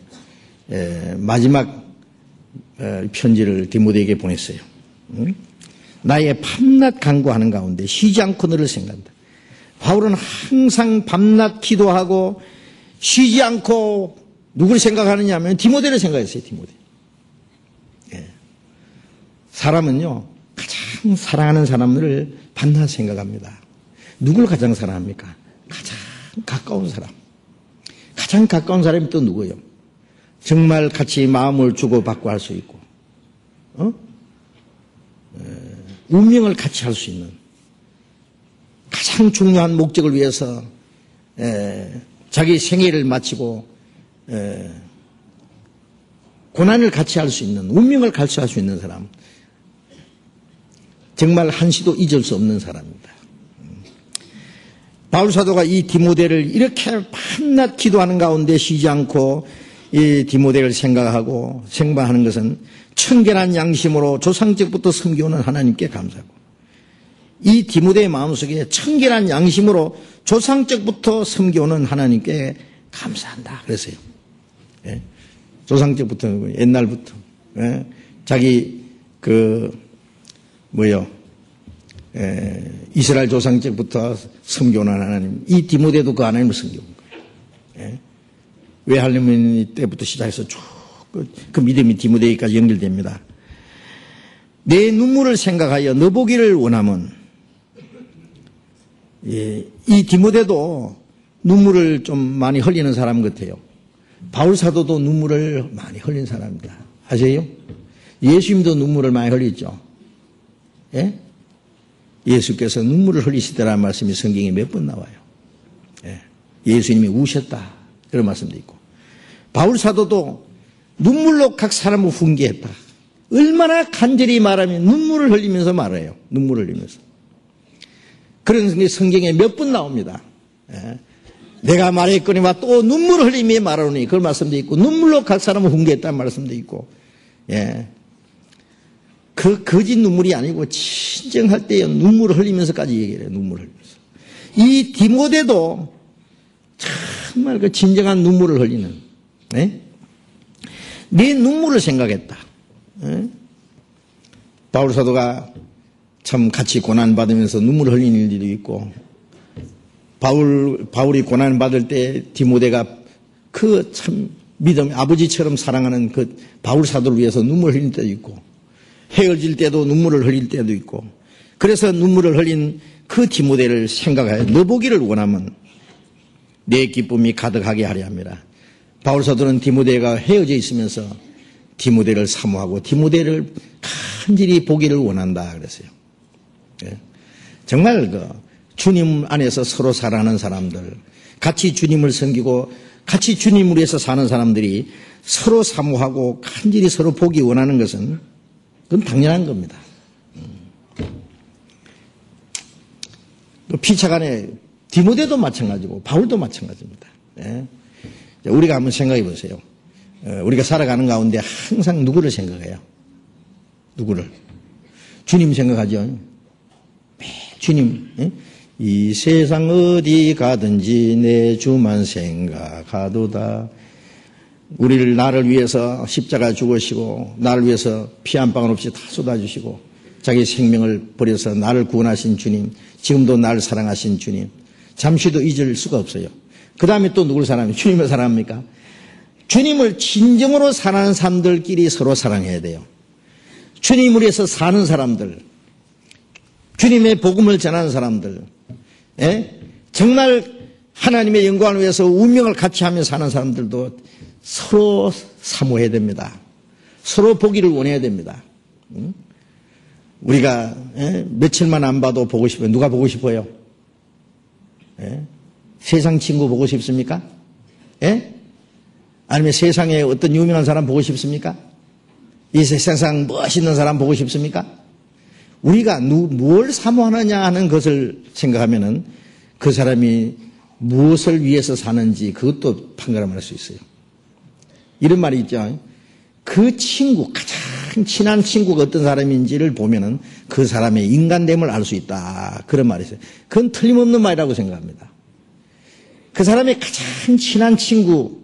Speaker 1: 마지막 편지를 디모데에게 보냈어요. 나의 밤낮 간구하는 가운데 쉬지 않고 너를 생각한다. 바울은 항상 밤낮 기도하고 쉬지 않고 누구를 생각하느냐 하면 디모데를 생각했어요. 디모데. 사람은요 가장 사랑하는 사람을 밤낮 생각합니다. 누굴 가장 사랑합니까? 가장 가까운 사람. 가장 가까운 사람이 또 누구예요? 정말 같이 마음을 주고받고 할 수 있고 운명을 같이 할 수 있는 가장 중요한 목적을 위해서 자기 생애를 마치고 고난을 같이 할 수 있는 운명을 같이 할 수 있는 사람. 정말 한시도 잊을 수 없는 사람입니다. 바울 사도가 이 디모데를 이렇게 밤낮 기도하는 가운데 쉬지 않고 이 디모데를 생각하고 생각하는 것은 청결한 양심으로 조상적부터 섬겨오는 하나님께 감사하고 이 디모데의 마음속에 청결한 양심으로 조상적부터 섬겨오는 하나님께 감사한다 그랬어요. 조상적부터 옛날부터 자기 이스라엘 조상적부터 섬겨오는 하나님, 이 디모데도 그 하나님을 섬겨온 거예요. 외할머니 때부터 시작해서 쭉 그 믿음이 디모데까지 연결됩니다. 내 눈물을 생각하여 너 보기를 원하면 이 디모데도 눈물을 좀 많이 흘리는 사람 같아요. 바울 사도도 눈물을 많이 흘린 사람입니다. 아세요? 예수님도 눈물을 많이 흘리죠. 예? 예수께서 눈물을 흘리시더라는 말씀이 성경에 몇 번 나와요. 예수님이 우셨다 그런 말씀도 있고 바울 사도도 눈물로 각 사람을 훈계했다. 얼마나 간절히 말하면 눈물을 흘리면서 말해요. 눈물을 흘리면서. 그런 게 성경에 몇 번 나옵니다. 내가 말했거니와 또 눈물을 흘리며 말하노니 그런 말씀도 있고 눈물로 각 사람을 훈계했다는 말씀도 있고 그 거짓 눈물이 아니고 진정할 때에 눈물을 흘리면서까지 얘기를 해요. 눈물을 흘리면서. 이 디모데도 정말 그 진정한 눈물을 흘리는 내 눈물을 생각했다. 바울 사도가 참 같이 고난받으면서 눈물을 흘리는 일도 있고 바울이 고난받을 때 디모데가 그 참 믿음 아버지처럼 사랑하는 그 바울 사도를 위해서 눈물을 흘릴 때도 있고 헤어질 때도 눈물을 흘릴 때도 있고 그래서 눈물을 흘린 그 디모데를 생각하여 너 보기를 원하면 내 기쁨이 가득하게 하려 합니다. 바울 사도는 디모데가 헤어져 있으면서 디모데를 사모하고 디모데를 간절히 보기를 원한다 그랬어요. 정말 주님 안에서 서로 사랑하는 사람들, 같이 주님을 섬기고 같이 주님을 위해서 사는 사람들이 서로 사모하고 간절히 서로 보기 원하는 것은 그건 당연한 겁니다. 피차간에 디모데도 마찬가지고 바울도 마찬가지입니다. 우리가 한번 생각해 보세요. 우리가 살아가는 가운데 항상 누구를 생각해요? 누구를? 주님 생각하죠. 주님. 이 세상 어디 가든지 내 주만 생각하도다. 나를 위해서 십자가 죽으시고 나를 위해서 피 한 방울 없이 다 쏟아주시고 자기 생명을 버려서 나를 구원하신 주님, 지금도 나를 사랑하신 주님, 잠시도 잊을 수가 없어요. 그 다음에 또 누굴 사랑합니까? 주님을 사랑합니까? 주님을 진정으로 사랑하는 사람들끼리 서로 사랑해야 돼요. 주님을 위해서 사는 사람들, 주님의 복음을 전하는 사람들, 정말 하나님의 영광을 위해서 운명을 같이 하며 사는 사람들도 서로 사모해야 됩니다. 서로 보기를 원해야 됩니다. 우리가 며칠만 안 봐도 보고 싶어요. 누가 보고 싶어요? 세상 친구 보고 싶습니까? 아니면 세상에 어떤 유명한 사람 보고 싶습니까? 이 세상 멋있는 사람 보고 싶습니까? 우리가 뭘 사모하느냐 하는 것을 생각하면은 그 사람이 무엇을 위해서 사는지 그것도 판가름할 수 있어요. 이런 말이 있죠. 그 친구, 가장 친한 친구가 어떤 사람인지를 보면은 그 사람의 인간됨을 알 수 있다. 그런 말이 있어요. 그건 틀림없는 말이라고 생각합니다. 그 사람의 가장 친한 친구,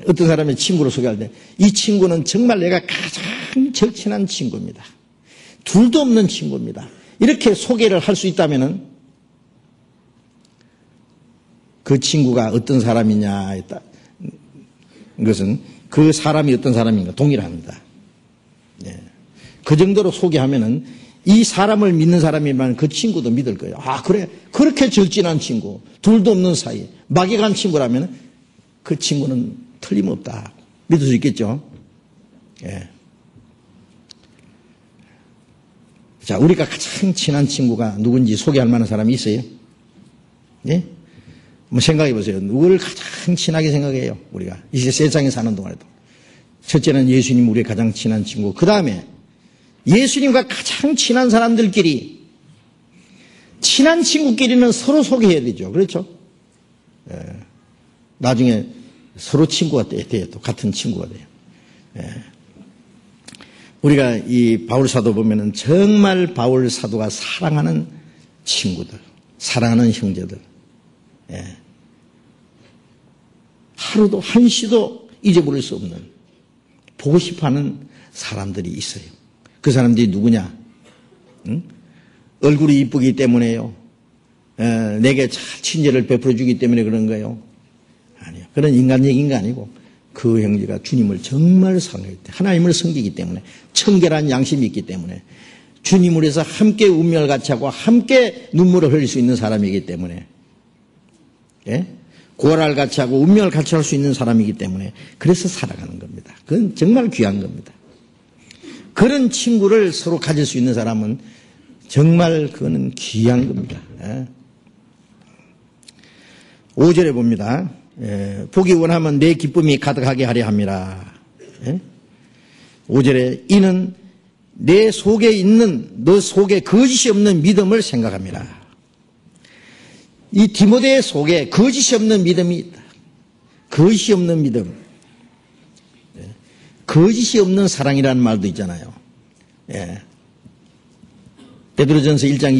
Speaker 1: 어떤 사람의 친구를 소개할 때 이 친구는 정말 내가 가장 절친한 친구입니다. 둘도 없는 친구입니다. 이렇게 소개를 할 수 있다면은 그 친구가 어떤 사람이냐 했다. 이것은 그 사람이 어떤 사람인가 동일합니다. 그 정도로 소개하면은 이 사람을 믿는 사람이면 그 친구도 믿을 거예요. 아, 그래. 그렇게 절친한 친구, 둘도 없는 사이, 막연한 친구라면 그 친구는 틀림없다. 믿을 수 있겠죠? 예. 자, 우리가 가장 친한 친구가 누군지 소개할 만한 사람이 있어요? 예? 한번 생각해 보세요. 누구를 가장 친하게 생각해요, 우리가. 이 세상에 사는 동안에도. 첫째는 예수님, 우리의 가장 친한 친구. 그 다음에 예수님과 가장 친한 사람들끼리, 친한 친구끼리는 서로 소개해야 되죠. 그렇죠? 예. 나중에 서로 친구가 돼요. 또 같은 친구가 돼요. 예. 우리가 이 바울 사도 보면은 정말 바울 사도가 사랑하는 친구들, 사랑하는 형제들, 예. 하루도 한시도 잊어버릴 수 없는 보고 싶어하는 사람들이 있어요. 그 사람들이 누구냐? 응? 얼굴이 이쁘기 때문에요. 내게 잘 친절을 베풀어 주기 때문에 그런 거예요. 아니요. 그런 인간적인 게 아니고 그 형제가 주님을 정말 사랑하기 때문에, 하나님을 섬기기 때문에, 청결한 양심이 있기 때문에, 주님을 위해서 함께 운명을 같이 하고 함께 눈물을 흘릴 수 있는 사람이기 때문에, 예? 고아를 같이 하고 운명을 같이 할 수 있는 사람이기 때문에 그래서 살아가는 겁니다. 그건 정말 귀한 겁니다. 그런 친구를 서로 가질 수 있는 사람은 정말 그거는 귀한 겁니다. 예? 5절에 봅니다. 보기 원하면 내 기쁨이 가득하게 하려 함이라. 5절에 이는 내 속에 있는, 너 속에 거짓이 없는 믿음을 생각합니다. 이 디모데 속에 거짓이 없는 믿음이 있다. 거짓이 없는 믿음. 거짓이 없는 사랑이라는 말도 있잖아요. 베드로전서 1장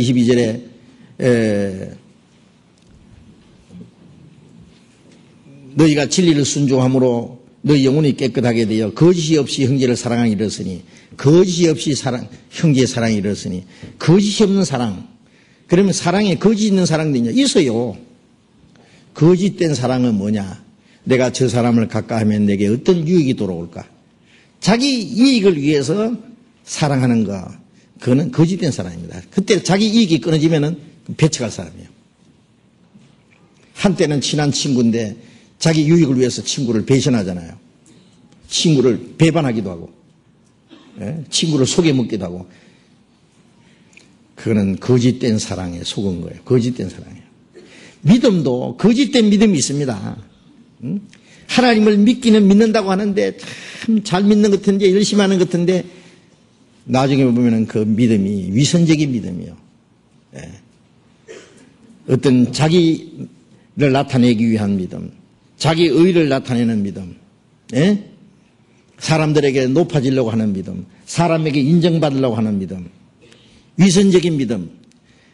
Speaker 1: 22절에 너희가 진리를 순종함으로 너희 영혼이 깨끗하게 되어 거짓이 없이 형제를 사랑하기 이르렀으니, 거짓이 없이 형제의 사랑이 이르렀으니, 거짓이 없는 사랑. 그러면 사랑에 거짓 있는 사랑도 있냐? 있어요. 거짓된 사랑은 뭐냐? 내가 저 사람을 가까이하면 내게 어떤 유익이 돌아올까? 자기 이익을 위해서 사랑하는 거, 그거는 거짓된 사랑입니다. 그때 자기 이익이 끊어지면은 배척할 사람이에요. 한때는 친한 친구인데 자기 유익을 위해서 친구를 배신하잖아요. 친구를 배반하기도 하고, 친구를 속여먹기도 하고. 그거는 거짓된 사랑에 속은 거예요. 거짓된 사랑이에요. 믿음도 거짓된 믿음이 있습니다. 하나님을 믿기는 믿는다고 하는데 참 잘 믿는 것 같은데, 열심히 하는 것 같은데 나중에 보면은 그 믿음이 위선적인 믿음이에요. 어떤 자기를 나타내기 위한 믿음, 자기 의를 나타내는 믿음, 사람들에게 높아지려고 하는 믿음, 사람에게 인정받으려고 하는 믿음, 위선적인 믿음,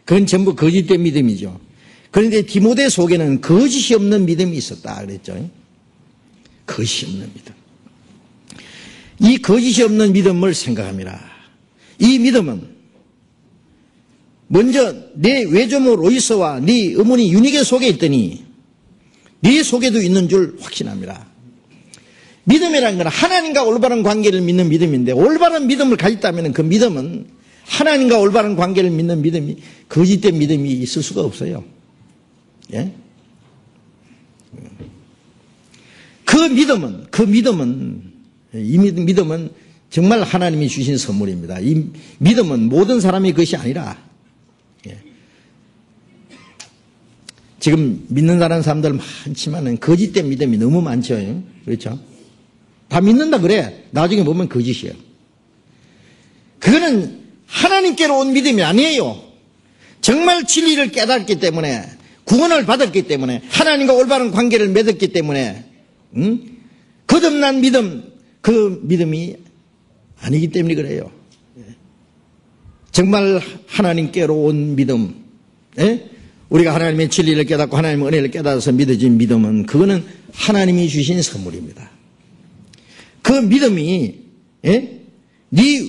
Speaker 1: 그건 전부 거짓된 믿음이죠. 그런데 디모데 속에는 거짓이 없는 믿음이 있었다 그랬죠. 거짓이 없는 믿음. 이 거짓이 없는 믿음을 생각합니다. 이 믿음은 먼저 내 외조모 로이스와 네 어머니 유니게 속에 있더니 네 속에도 있는 줄 확신합니다. 믿음이라는 건 하나님과 올바른 관계를 믿는 믿음인데, 올바른 믿음을 가졌다면 그 믿음은, 하나님과 올바른 관계를 믿는 믿음이, 거짓된 믿음이 있을 수가 없어요. 예? 이 믿음은 정말 하나님이 주신 선물입니다. 이 믿음은 모든 사람의 것이 아니라, 지금 믿는다는 사람들 많지만은 거짓된 믿음이 너무 많죠. 그렇죠? 다 믿는다 그래. 나중에 보면 거짓이에요. 그거는 하나님께로 온 믿음이 아니에요. 정말 진리를 깨닫기 때문에 구원을 받았기 때문에, 하나님과 올바른 관계를 맺었기 때문에, 거듭난 믿음, 그 믿음이 아니기 때문에 그래요. 정말 하나님께로 온 믿음, 우리가 하나님의 진리를 깨닫고 하나님의 은혜를 깨달아서 믿어진 믿음은, 그거는 하나님이 주신 선물입니다. 그 믿음이 네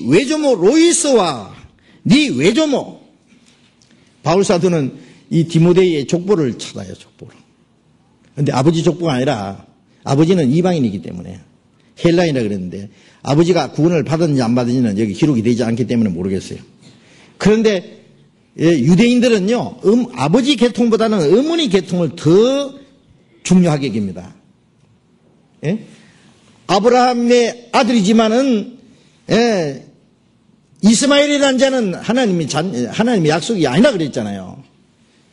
Speaker 1: 외조모 로이스와 네 외조모, 바울사도는 이 디모데의 족보를 찾아요. 족보를. 그런데 아버지 족보가 아니라, 아버지는 이방인이기 때문에 헬라인이라 그랬는데, 아버지가 구원을 받았는지 안 받았는지는 여기 기록이 되지 않기 때문에 모르겠어요. 그런데 유대인들은요, 아버지 계통보다는 어머니 계통을 더 중요하게 여깁니다. 아브라함의 아들이지만은 이스마엘이라는 자는 하나님의 약속이 아니라 그랬잖아요.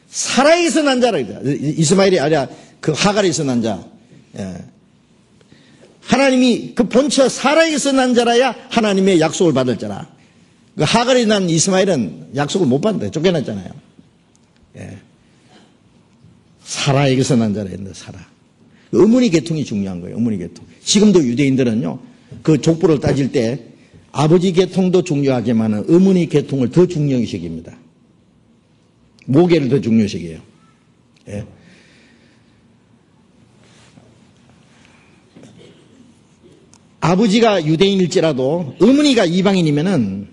Speaker 1: 사라에서 난 자라 그랬죠. 이스마엘이 아니라 그 하갈에서 난 자. 하나님이 그 본처 사라에서 난 자라야 하나님의 약속을 받을 자라. 그 하갈이 난 이스마엘은 약속을 못 받는다. 쫓겨났잖아요. 사라에게서 난 자라 했는데, 사라. 어머니 계통이 중요한 거예요. 어머니 계통. 지금도 유대인들은요, 그 족보를 따질 때 아버지 계통도 중요하지만 어머니 계통을 더 중요시 여깁니다. 모계를 더 중요시 여겨요. 아버지가 유대인일지라도 어머니가 이방인이면은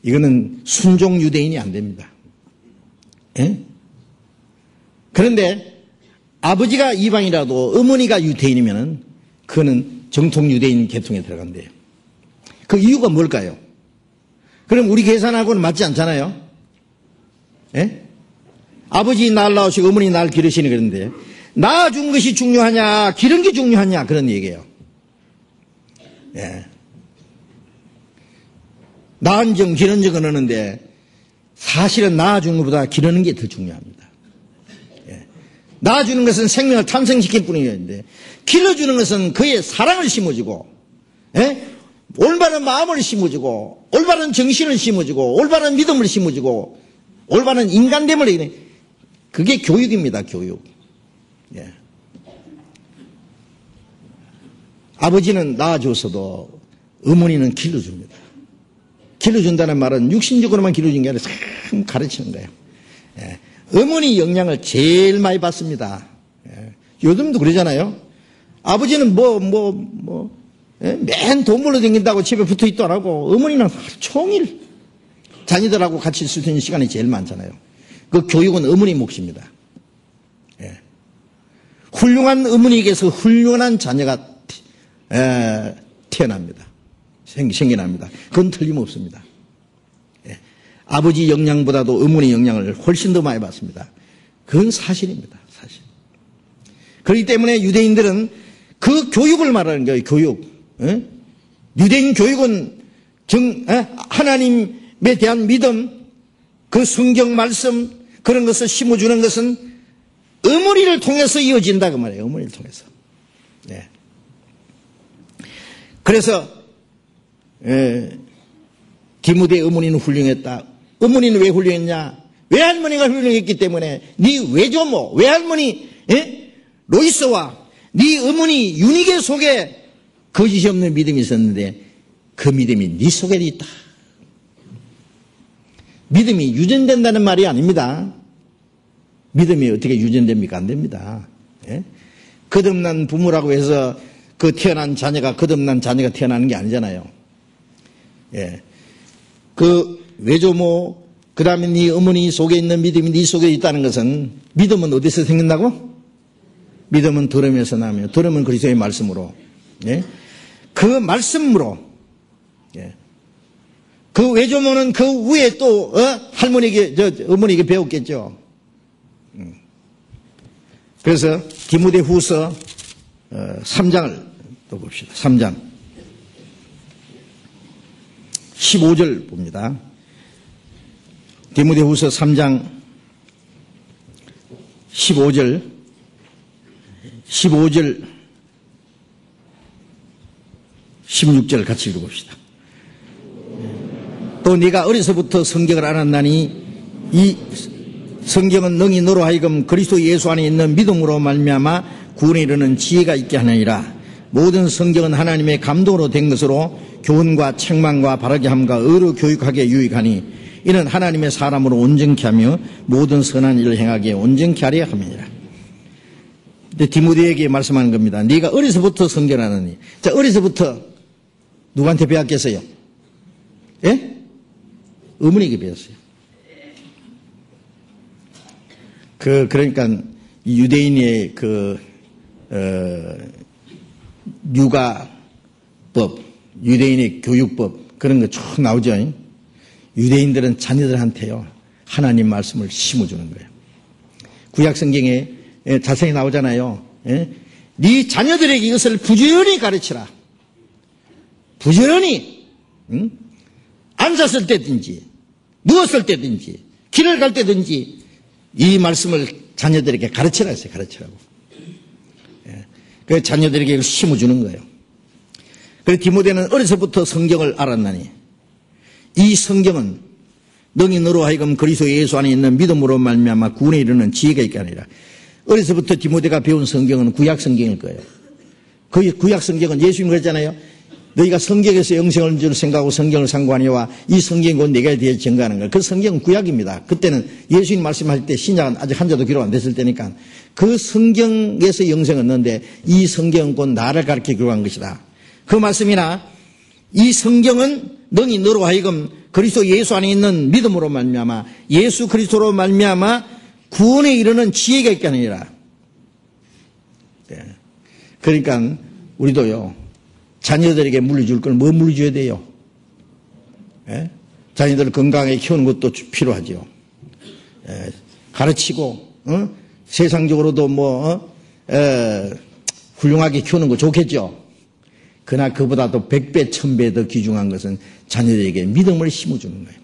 Speaker 1: 이거는 순종 유대인이 안 됩니다. 그런데 아버지가 이방이라도 어머니가 유대인이면은 그거는 정통 유대인 계통에 들어간대요. 그 이유가 뭘까요? 그럼 우리 계산하고는 맞지 않잖아요. 아버지 날 낳으시고 어머니 날 기르시니, 그런데 낳아준 것이 중요하냐 기른 게 중요하냐 그런 얘기예요. 낳은 정 기른 정은 하는데, 사실은 낳아주는 것보다 기르는 게 더 중요합니다. 낳아주는 것은 생명을 탄생시킬 뿐이었는데, 길러주는 것은 그의 사랑을 심어주고, 올바른 마음을 심어주고, 올바른 정신을 심어주고, 올바른 믿음을 심어주고, 올바른 인간됨을 얘기해. 그게 교육입니다. 교육. 아버지는 낳아줬어도 어머니는 길러줍니다. 길러준다는 말은 육신적으로만 길러준 게 아니라 참 가르치는 거예요. 어머니 영향을 제일 많이 받습니다. 요즘도 그러잖아요. 아버지는 맨 돈벌러 다닌다고 집에 붙어 있도 안 하고, 어머니는 하루 종일 자녀들하고 같이 있을 수 있는 시간이 제일 많잖아요. 그 교육은 어머니 몫입니다. 훌륭한 어머니에게서 훌륭한 자녀가 태어납니다. 생겨납니다. 그건 틀림없습니다. 아버지 영향보다도 어머니 영향을 훨씬 더 많이 받습니다. 그건 사실입니다. 사실. 그렇기 때문에 유대인들은 그 교육을 말하는 거예요. 교육. 유대인 교육은 하나님에 대한 믿음, 그 성경 말씀, 그런 것을 심어주는 것은 어머니를 통해서 이어진다 그 말이에요. 어머니를 통해서. 그래서 디모데의 어머니는 훌륭했다. 어머니는 왜 훌륭했냐? 외할머니가 훌륭했기 때문에 네 외조모, 외할머니 로이스와 네 어머니 유니게 속에 거짓이 없는 믿음이 있었는데, 그 믿음이 네 속에 있다. 믿음이 유전된다는 말이 아닙니다. 믿음이 어떻게 유전됩니까? 안 됩니다. 거듭난 부모라고 해서 그 태어난 자녀가 거듭난 자녀가 태어나는 게 아니잖아요. 그 외조모, 그 다음에 네 어머니 속에 있는 믿음이 네 속에 있다는 것은, 믿음은 어디서 생긴다고? 믿음은 들음에서 나며, 들음은 그리스도의 말씀으로. 그 말씀으로. 그 외조모는 그 위에 또 어머니에게 배웠겠죠. 그래서 디모데 후서 3장을 또 봅시다. 3장 15절 봅니다. 디모데 후서 3장 15절 16절 같이 읽어봅시다. 또 네가 어려서부터 성경을 알았나니 이 성경은 능히 너로 하여금 그리스도 예수 안에 있는 믿음으로 말미암아 구원에 이르는 지혜가 있게 하느니라. 모든 성경은 하나님의 감동으로 된 것으로 교훈과 책망과 바르게 함과 의로 교육하게 유익하니 이는 하나님의 사람으로 온전케 하며 모든 선한 일을 행하기에 온전케 하려 함이니라. 디모데에게 말씀하는 겁니다. 네가 어려서부터 성경을 하느니. 자, 어려서부터 누구한테 배웠겠어요? 예? 어머니에게 배웠어요. 그러니까 유대인의 육아법, 유대인의 교육법 그런 거 쭉 나오죠. 유대인들은 자녀들한테요 하나님 말씀을 심어주는 거예요. 구약 성경에 자세히 나오잖아요. 네 자녀들에게 이것을 부지런히 가르치라. 부지런히 앉았을 때든지 누웠을 때든지 길을 갈 때든지 이 말씀을 자녀들에게 가르치라 했어요. 가르치라고. 그 자녀들에게 이걸 심어주는 거예요. 그래서 디모데는 어려서부터 성경을 알았나니 이 성경은 능히 너로 하여금 그리스도 예수 안에 있는 믿음으로 말미암아 구원에 이르는 지혜가 있게 하니라. 어려서부터 디모데가 배운 성경은 구약 성경일 거예요. 그 구약 성경은 예수님 그랬잖아요. 너희가 성경에서 영생을 줄 생각하고 성경을 상고하니와 이 성경이 곧 내가 대해 증거하는 거예요. 그 성경은 구약입니다. 그때는 예수님 말씀할 때 신약은 아직 한자도 기록 안 됐을 때니까 그 성경에서 영생을 얻는데 이 성경은 곧 나를 가르쳐 기록한 것이다. 그 말씀이나 이 성경은 능히 너로 하여금 그리스도 예수 안에 있는 믿음으로 말미암아 예수 그리스도로 말미암아 구원에 이르는 지혜가 있게 하느니라. 그러니까 우리도요 자녀들에게 물려줄 걸 뭐 물려줘야 돼요? 자녀들을 건강하게 키우는 것도 필요하죠. 가르치고 세상적으로도 훌륭하게 키우는 거 좋겠죠. 그러나 그보다도 100배, 1000배 더 귀중한 것은 자녀들에게 믿음을 심어주는 겁니다.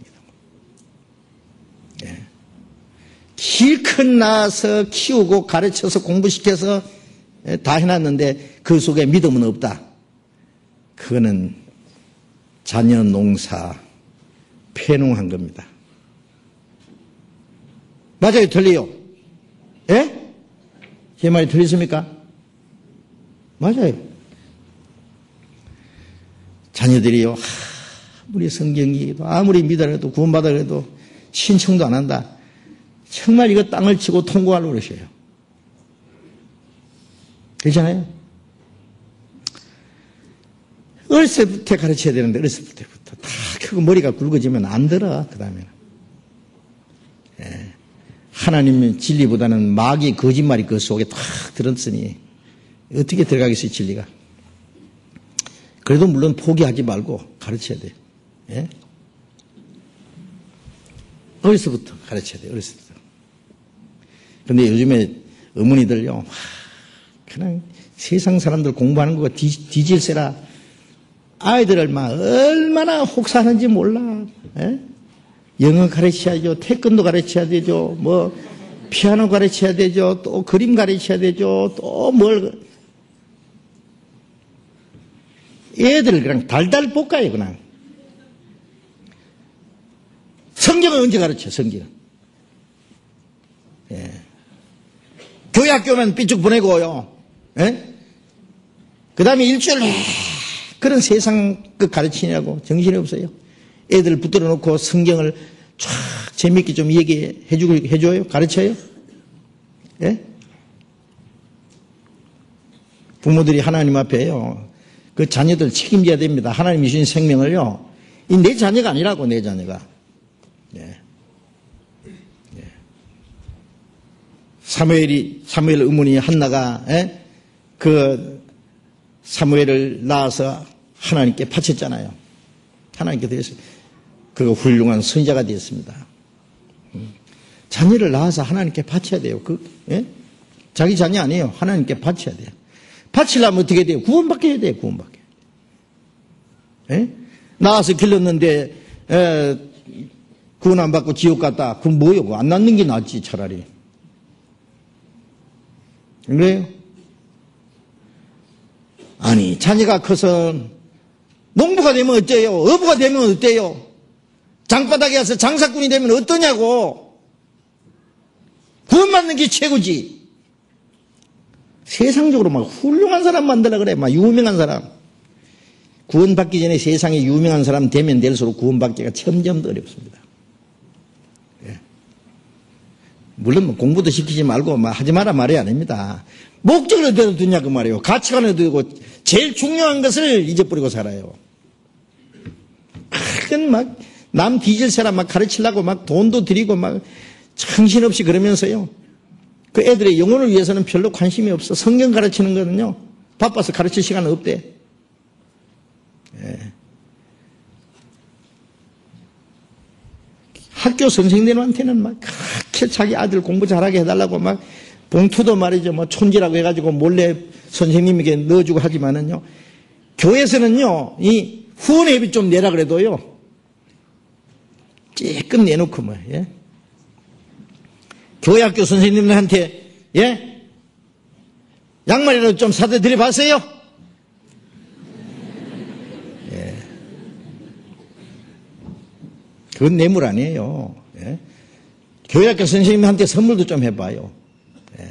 Speaker 1: 실컷 낳아서 키우고 가르쳐서 공부시켜서 다 해놨는데 그 속에 믿음은 없다. 그거는 자녀 농사 패농한 겁니다. 맞아요? 틀려요? 예? 제 말이 틀렸습니까? 맞아요. 자녀들이요, 아무리 성경이 아무리 믿어라도 구원받아라도 신청도 안 한다. 정말 이거 땅을 치고 통과하려고 그러셔요. 그렇잖아요? 어렸을 때부터 가르쳐야 되는데 어렸을 때부터 다 크고 머리가 굵어지면 안 들어. 그 다음에는 하나님의 진리보다는 마귀의 거짓말이 그 속에 탁 들었으니 어떻게 들어가겠어요 진리가. 그래도 물론 포기하지 말고 가르쳐야 돼요. 예? 어려서부터 가르쳐야 돼요. 어려서부터. 근데 요즘에 어머니들요 그냥 세상 사람들 공부하는 거가 뒤질세라 아이들을 막 얼마나 혹사하는지 몰라. 예? 영어 가르쳐야죠. 태권도 가르쳐야 되죠. 피아노 가르쳐야 되죠. 또 그림 가르쳐야 되죠. 또 애들을 그냥 달달 볶아요, 그냥. 성경을 언제 가르쳐, 성경은? 예. 교회 학교만 삐쭉 보내고요. 예? 그 다음에 일주일 그런 세상 그 가르치냐고 정신이 없어요. 애들 붙들어 놓고 성경을 쫙 재밌게 좀 해줘요? 가르쳐요? 예? 부모들이 하나님 앞에요. 그 자녀들 책임져야 됩니다. 하나님이 주신 생명을요. 이 내 자녀가 아니라고, 내 자녀가. 예. 예. 사무엘 어머니 한나가, 사무엘을 낳아서 하나님께 바쳤잖아요. 하나님께 드렸어요. 그거 훌륭한 선지자가 되었습니다. 자녀를 낳아서 하나님께 바쳐야 돼요. 자기 자녀 아니에요. 하나님께 바쳐야 돼요. 바치려면 어떻게 돼요? 구원받게 해야 돼요. 구원받게. 낳아서 길렀는데 구원 안 받고 지옥 갔다. 그럼 뭐요? 안 낳는 게 낫지 차라리. 그래요? 아니 자녀가 커서 농부가 되면 어때요? 어부가 되면 어때요? 장바닥에 가서 장사꾼이 되면 어떠냐고. 구원받는 게 최고지. 세상적으로 막 훌륭한 사람 만들라 그래. 막 유명한 사람. 구원받기 전에 세상에 유명한 사람 되면 될수록 구원받기가 점점 더 어렵습니다. 예. 물론 뭐 공부도 시키지 말고 막 하지 마라 말이 아닙니다. 목적을 어디다 두냐 그 말이에요. 가치관을 두고 제일 중요한 것을 잊어버리고 살아요. 그건 막 남 뒤질 사람 막 가르치려고 막 돈도 들이고 막 정신없이 그러면서요. 그 애들의 영혼을 위해서는 별로 관심이 없어. 성경 가르치는 거는요. 바빠서 가르칠 시간은 없대. 예. 학교 선생님들한테는 막 그렇게 자기 아들 공부 잘하게 해달라고 막 봉투도 말이죠. 뭐 촌지라고 해가지고 몰래 선생님에게 넣어주고 하지만은요. 교회에서는요. 이 후원회비 좀 내라 그래도요. 찔끔 내놓고 뭐, 예? 교회 학교 선생님들한테, 예? 양말이라도 좀 사다 드려봤어요? 예. 그건 뇌물 아니에요. 예? 교회 학교 선생님한테 선물도 좀 해봐요. 예.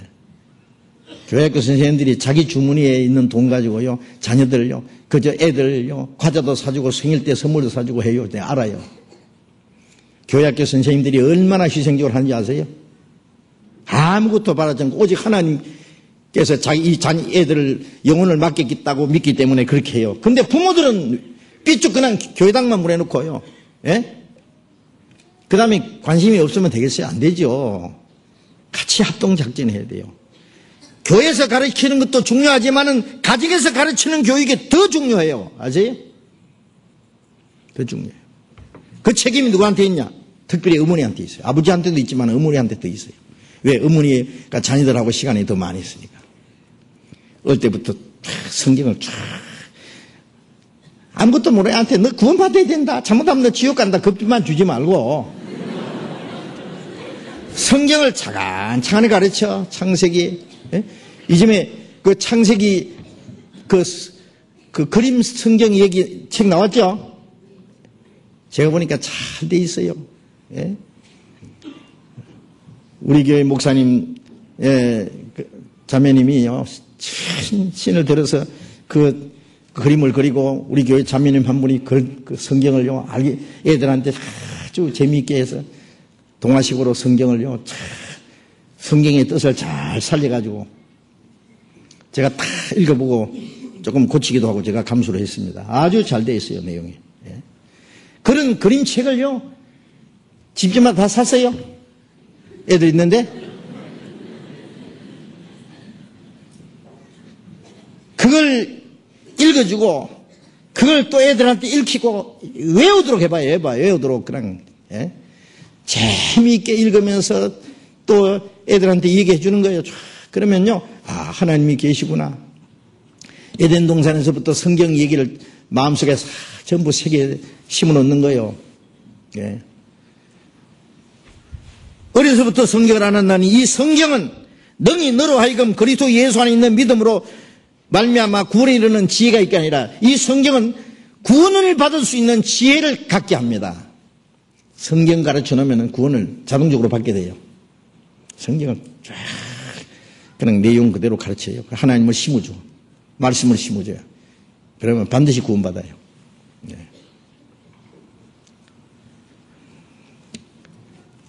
Speaker 1: 교회 학교 선생님들이 자기 주머니에 있는 돈 가지고요, 자녀들요, 그저 애들요, 과자도 사주고 생일 때 선물도 사주고 해요. 내가 알아요. 교회학교 선생님들이 얼마나 희생적으로 하는지 아세요? 아무것도 바라지 않고 오직 하나님께서 자기 애들을 영혼을 맡겼다고 믿기 때문에 그렇게 해요. 근데 부모들은 삐쭉 그냥 교회당만 보내놓고요. 예? 그 다음에 관심이 없으면 되겠어요? 안 되죠. 같이 합동작전해야 돼요. 교회에서 가르치는 것도 중요하지만은 가정에서 가르치는 교육이 더 중요해요. 아세요? 더 중요해요. 그 책임이 누구한테 있냐? 특별히 어머니한테 있어요. 아버지한테도 있지만 어머니한테도 있어요. 왜? 어머니가 자녀들하고 시간이 더 많이 있으니까. 어릴 때부터 성경을 쫙 아무것도 모르는 애한테 너 구원받아야 된다. 잘못하면 너 지옥 간다. 겁만 주지 말고 성경을 차근차근히 가르쳐. 창세기. 예? 이즘에 그 창세기 그 그림 성경 얘기 책 나왔죠? 제가 보니까 잘 돼 있어요. 예? 우리 교회 목사님, 자매님이요, 신을 들어서 그 그림을 그리고 우리 교회 자매님 한 분이 그 성경을요, 애들한테 아주 재미있게 해서 동화식으로 성경을요, 성경의 뜻을 잘 살려가지고 제가 다 읽어보고 조금 고치기도 하고 제가 감수를 했습니다. 아주 잘 돼 있어요, 내용이. 예. 그런 그림책을요, 집집마다 다 샀어요. 애들 있는데. 그걸 읽어주고, 그걸 또 애들한테 읽히고, 외우도록 해봐요. 외우도록, 그냥, 예? 재미있게 읽으면서 또 애들한테 얘기해 주는 거예요. 그러면요, 아, 하나님이 계시구나. 에덴 동산에서부터 성경 얘기를 마음속에 전부 새겨 심어 놓는 거예요. 예. 어려서부터 성경을 안 한다니 이 성경은 능히 너로 하여금 그리스도 예수 안에 있는 믿음으로 말미암아 구원에 이르는 지혜가 있게 아니라 이 성경은 구원을 받을 수 있는 지혜를 갖게 합니다. 성경 가르쳐 놓으면 구원을 자동적으로 받게 돼요. 성경을 쫙 그냥 내용 그대로 가르쳐요. 하나님을 심어줘. 말씀을 심어줘요. 그러면 반드시 구원받아요. 네.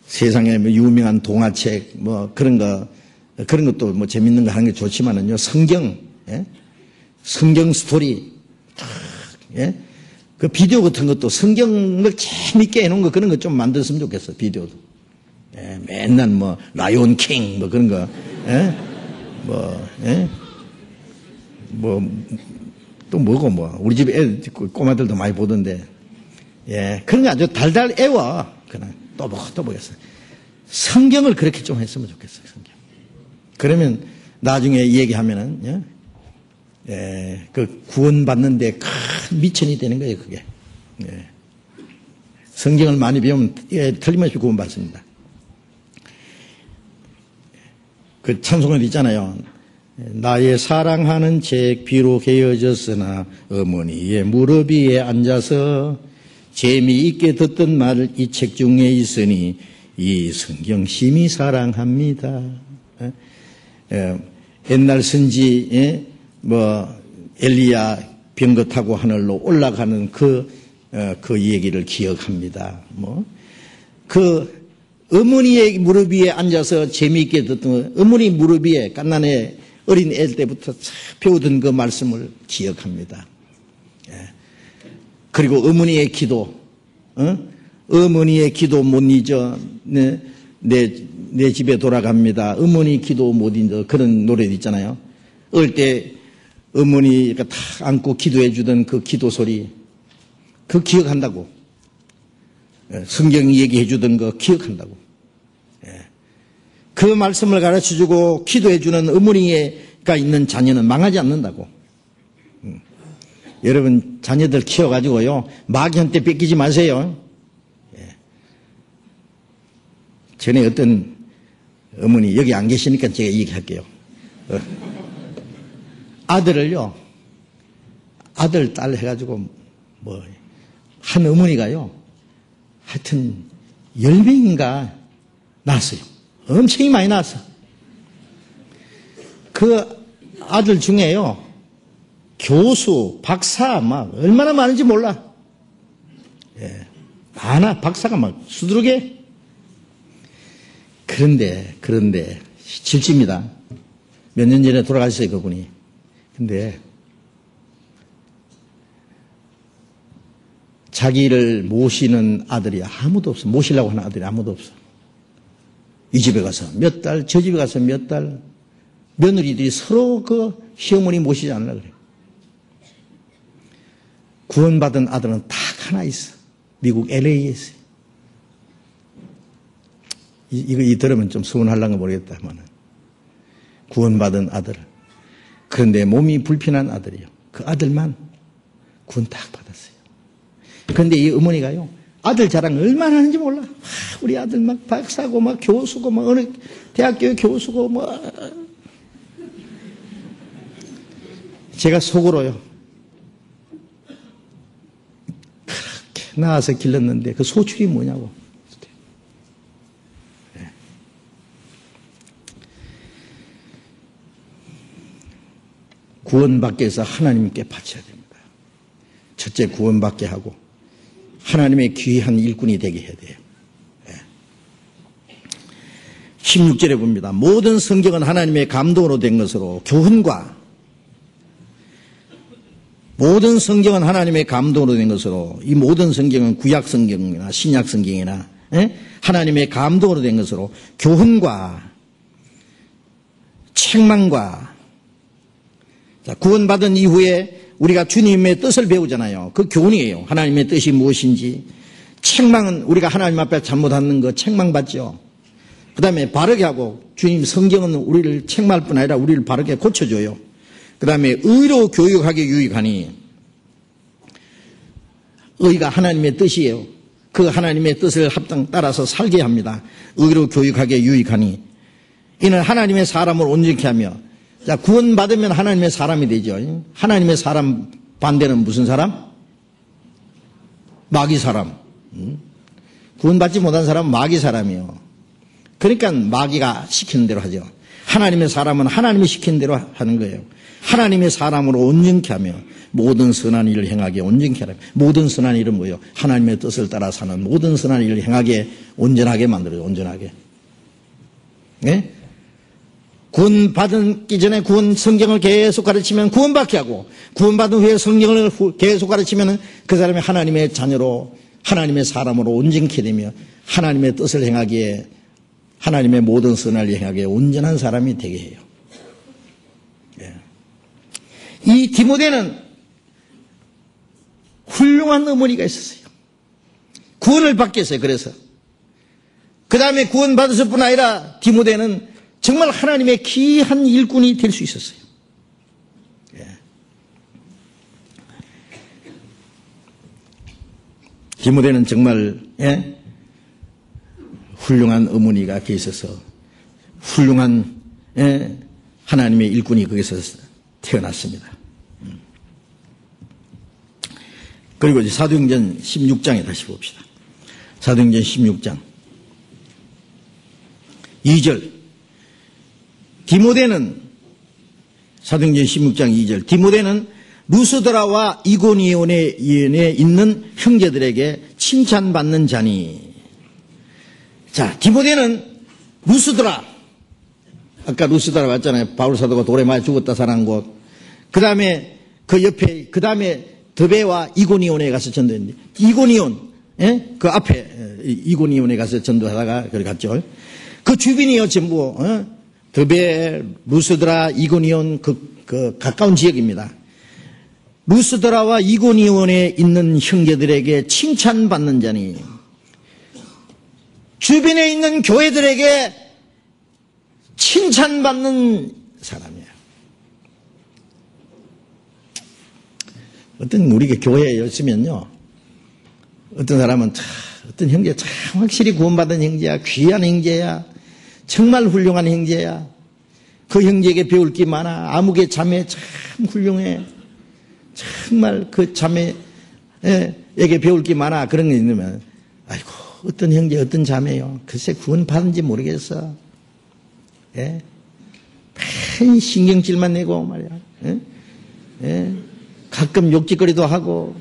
Speaker 1: 세상에 뭐 유명한 동화책 뭐 그런 것도 뭐 재밌는 거 하는 게 좋지만은요, 성경, 예? 성경 스토리, 예? 그 비디오 같은 것도 성경을 재밌게 해놓은 거 그런 거 좀 만들었으면 좋겠어. 비디오도. 예? 맨날 뭐 라이온 킹 뭐 그런 거, 예? 예? 또 뭐고 뭐 우리 집 꼬마들도 많이 보던데, 예, 그런 거 아주 달달 애워. 그냥 또 보겠어. 성경을 그렇게 좀 했으면 좋겠어요. 성경. 그러면 나중에 얘기하면은, 예, 그 구원받는데 큰 미천이 되는 거예요. 그게. 예. 성경을 많이 배우면 틀림없이 구원받습니다. 그 찬송을 있잖아요. 나의 사랑하는 책 비록 헤어졌으나 어머니의 무릎 위에 앉아서 재미있게 듣던 말을 이 책 중에 있으니 이 성경 심히 사랑합니다. 옛날 선지 엘리야 병거 타고 하늘로 올라가는 그 얘기를 기억합니다. 그 어머니의 무릎 위에 앉아서 재미있게 듣던 어머니 무릎 위에 갓난의 어린 애 때부터 배우던 그 말씀을 기억합니다. 그리고 어머니의 기도, 어머니의 기도 못 잊어 내 집에 돌아갑니다. 어머니 기도 못 잊어 그런 노래도 있잖아요. 어릴 때 어머니가 탁 안고 기도해 주던 그 기도 소리, 그 기억한다고. 성경 얘기해 주던 거 기억한다고. 그 말씀을 가르쳐 주고 기도해 주는 어머니가 있는 자녀는 망하지 않는다고. 여러분 자녀들 키워가지고요 마귀한테 뺏기지 마세요. 전에 어떤 어머니 여기 안 계시니까 제가 얘기할게요. 아들을요 아들 딸 해가지고 한 어머니가요 하여튼 10명인가 낳았어요. 엄청 많이 낳았어. 그 아들 중에요 교수, 박사 막 얼마나 많은지 몰라. 많아. 박사가 막 수두룩해. 그런데 실지입니다. 몇 년 전에 돌아가셨어요 그분이. 근데 자기를 모시는 아들이 아무도 없어. 모시려고 하는 아들이 아무도 없어. 이 집에 가서 몇 달, 저 집에 가서 몇 달, 며느리들이 서로 그 시어머니 모시지 않으려고 그래요. 구원받은 아들은 딱 하나 있어. 미국 LA에 있어요. 이거 들으면 좀 서운하려는 거 모르겠다만 구원받은 아들. 그런데 몸이 불편한 아들이요. 그 아들만 구원 딱 받았어요. 그런데 이 어머니가요. 아들 자랑 얼마나 하는지 몰라. 우리 아들 막 박사고 막 교수고 막 어느 대학교 교수고 제가 속으로요. 그렇게 낳아서 길렀는데 그 소출이 뭐냐고. 구원받기 위해서 하나님께 바쳐야 됩니다. 첫째 구원받게 하고 하나님의 귀한 일꾼이 되게 해야 돼요. 16절에 봅니다. 모든 성경은 하나님의 감동으로 된 것으로 교훈과 모든 성경은 하나님의 감동으로 된 것으로 이 모든 성경은 구약 성경이나 신약 성경이나 하나님의 감동으로 된 것으로 교훈과 책망과 구원받은 이후에 우리가 주님의 뜻을 배우잖아요. 그 교훈이에요. 하나님의 뜻이 무엇인지. 책망은 우리가 하나님 앞에 잘못하는 거 책망받죠. 그 다음에 바르게 하고 주님 성경은 우리를 책망할 뿐 아니라 우리를 바르게 고쳐줘요. 그 다음에 의로 교육하게 유익하니 의가 하나님의 뜻이에요. 그 하나님의 뜻을 합당 따라서 살게 합니다. 의로 교육하게 유익하니 이는 하나님의 사람을 온전케 하며 자, 구원받으면 하나님의 사람이 되죠. 하나님의 사람 반대는 무슨 사람? 마귀 사람. 구원받지 못한 사람은 마귀 사람이에요. 그러니까 마귀가 시키는 대로 하죠. 하나님의 사람은 하나님이 시키는 대로 하는 거예요. 하나님의 사람으로 온전케 하며 모든 선한 일을 행하게 온전케 하라. 모든 선한 일은 뭐예요? 하나님의 뜻을 따라 사는 모든 선한 일을 행하게 온전하게 만들어요. 온전하게. 네? 구원받기 전에 구원 성경을 계속 가르치면 구원받게 하고 구원받은 후에 성경을 계속 가르치면 그 사람이 하나님의 자녀로 하나님의 사람으로 온전케 되며 하나님의 뜻을 행하기에 하나님의 모든 선을 행하기에 온전한 사람이 되게 해요. 이 디모데는 훌륭한 어머니가 있었어요. 구원을 받게 했어요. 그래서 그 다음에 구원받았을 뿐 아니라 디모데는 정말 하나님의 귀한 일꾼이 될 수 있었어요. 디모데는 정말 훌륭한 어머니가 거기 있어서 훌륭한 하나님의 일꾼이 거기서 태어났습니다. 그리고 이제 사도행전 16장에 다시 봅시다. 사도행전 16장. 2절. 디모데는 사도행전 16장 2절. 디모데는 루스드라와 이고니온에 있는 형제들에게 칭찬받는 자니. 자, 디모데는 루스드라. 아까 루스드라 봤잖아요. 바울 사도가 돌에 맞아 죽었다 살아난 곳. 그 다음에 그 옆에, 그 다음에 드베와 이고니온에 가서 전도했는데, 이고니온, 예? 그 앞에 이고니온에 가서 전도하다가 그걸 갔죠. 그 주변이요, 전부, 드베, 루스드라, 이고니온 그 가까운 지역입니다. 루스드라와 이고니온에 있는 형제들에게 칭찬받는 자니, 주변에 있는 교회들에게 칭찬받는 사람이에요. 어떤 우리가 교회에 있으면요, 어떤 사람은 어떤 형제 참 확실히 구원받은 형제야, 귀한 형제야, 정말 훌륭한 형제야, 그 형제에게 배울 게 많아, 아무개 자매 참 훌륭해, 정말 그 자매에게 배울 게 많아, 그런 게 있으면, 아이고 어떤 형제 어떤 자매요, 글쎄 구원받은지 모르겠어. 예? 큰 신경질만 내고 말이야. 예? 예? 가끔 욕짓거리도 하고,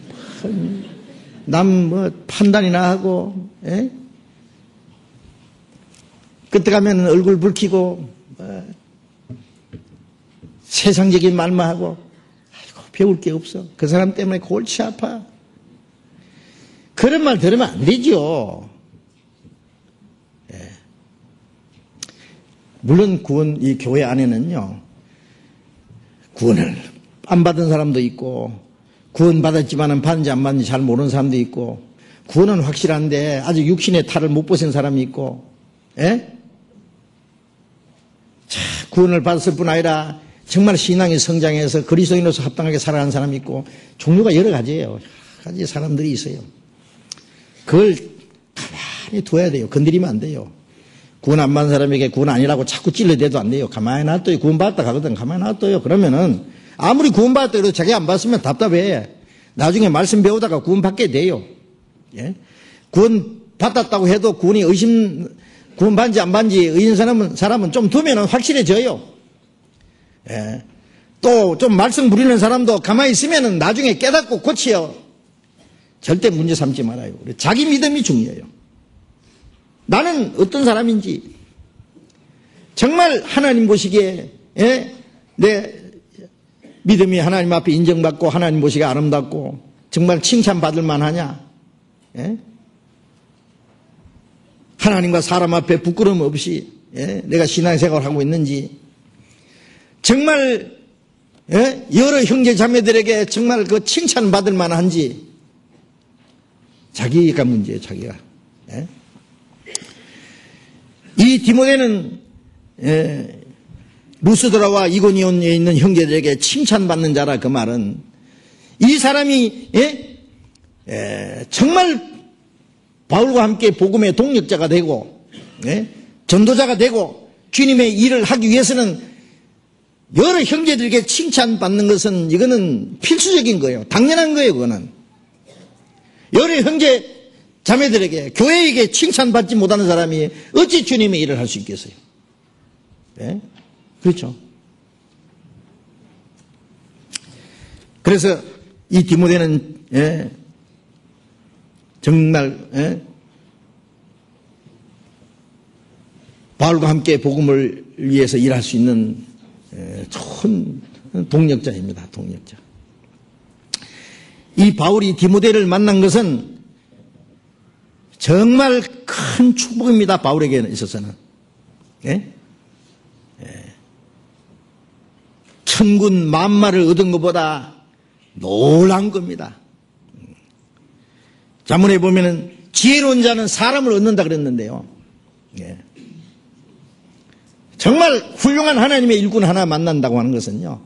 Speaker 1: 남 뭐 판단이나 하고, 예? 그때 가면 얼굴 붉히고, 세상적인 말만 하고, 아이고, 배울 게 없어. 그 사람 때문에 골치 아파. 그런 말 들으면 안 되죠. 예. 물론 이 교회 안에는요, 구원을 안 받은 사람도 있고, 구원 받았지만은 받은지 안 받은지 잘 모르는 사람도 있고, 구원은 확실한데 아직 육신의 탈을 못 벗은 사람이 있고, 예? 자, 구원을 받았을 뿐 아니라 정말 신앙이 성장해서 그리스도인으로서 합당하게 살아가는 사람이 있고, 종류가 여러 가지예요. 여러 가지 사람들이 있어요. 그걸 가만히 둬야 돼요. 건드리면 안 돼요. 구원 안 받은 사람에게 구원 아니라고 자꾸 찔러대도 안 돼요. 가만히 놔둬요. 구원 받았다 가거든. 가만히 놔둬요. 그러면은 아무리 구원 받았다 해도 자기 안 받으면 답답해. 나중에 말씀 배우다가 구원 받게 돼요. 예? 구원 받았다고 해도 구원 받은지 안 받은지 의인 사람은 좀 두면은 확실해져요. 예. 또 좀 말씀 부리는 사람도 가만히 있으면은 나중에 깨닫고 고치요. 절대 문제 삼지 말아요. 자기 믿음이 중요해요. 나는 어떤 사람인지 정말 하나님 보시기에, 예? 내 믿음이 하나님 앞에 인정받고 하나님 보시기에 아름답고 정말 칭찬받을 만하냐, 예? 하나님과 사람 앞에 부끄러움 없이, 예? 내가 신앙생활을 하고 있는지, 정말, 예? 여러 형제 자매들에게 정말 그 칭찬받을 만한지, 자기가 문제예요. 자기가. 예? 이 디모데는 루스드라와 이고니온에 있는 형제들에게 칭찬받는 자라. 그 말은 이 사람이 정말 바울과 함께 복음의 동력자가 되고, 전도자가 되고 주님의 일을 하기 위해서는 여러 형제들에게 칭찬받는 것은 이거는 필수적인 거예요. 당연한 거예요. 그거는 여러 형제 자매들에게, 교회에게 칭찬받지 못하는 사람이 어찌 주님의 일을 할 수 있겠어요? 예? 그렇죠. 그래서 이 디모데는 정말 바울과 함께 복음을 위해서 일할 수 있는 좋은 동력자입니다. 동력자. 이 바울이 디모데를 만난 것은 정말 큰 축복입니다. 바울에게 있어서는. 예? 천군 만마를 얻은 것보다 놀란 겁니다. 자문에 보면은 지혜로운 자는 사람을 얻는다 그랬는데요. 예. 정말 훌륭한 하나님의 일꾼 하나 만난다고 하는 것은요,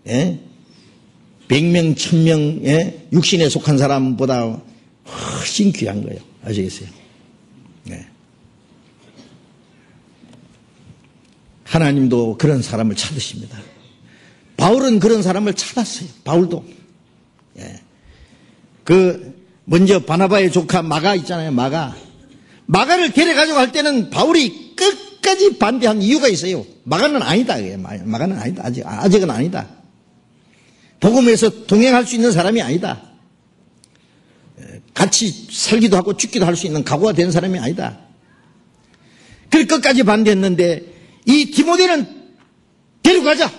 Speaker 1: 100명, 1000명, 육신에 속한 사람보다 훨씬 귀한 거예요. 아시겠어요? 네. 하나님도 그런 사람을 찾으십니다. 바울은 그런 사람을 찾았어요. 바울도. 예. 먼저 바나바의 조카 마가 있잖아요. 마가를 데려가지고 할 때는 바울이 끝까지 반대한 이유가 있어요. 마가는 아니다. 마가는 아니다. 아직은 아니다. 복음에서 동행할 수 있는 사람이 아니다. 같이 살기도 하고 죽기도 할 수 있는 각오가 된 사람이 아니다. 그 끝까지 반대했는데 이 디모데는 데려가자.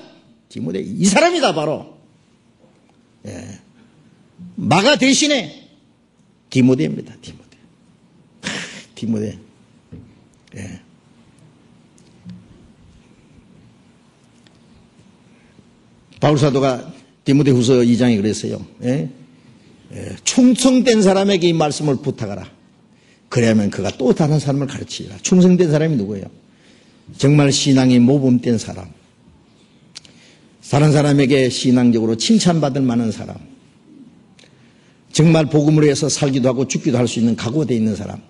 Speaker 1: 디모데 이 사람이다 바로. 마가 대신에 디모데입니다. 디모데. 바울사도가 디모데후서 2장에 그랬어요. 충성된 사람에게 이 말씀을 부탁하라. 그래야만 그가 또 다른 사람을 가르치리라. 충성된 사람이 누구예요? 정말 신앙이 모범된 사람. 다른 사람에게 신앙적으로 칭찬받을 만한 사람. 정말 복음으로 해서 살기도 하고 죽기도 할 수 있는 각오되어 있는 사람.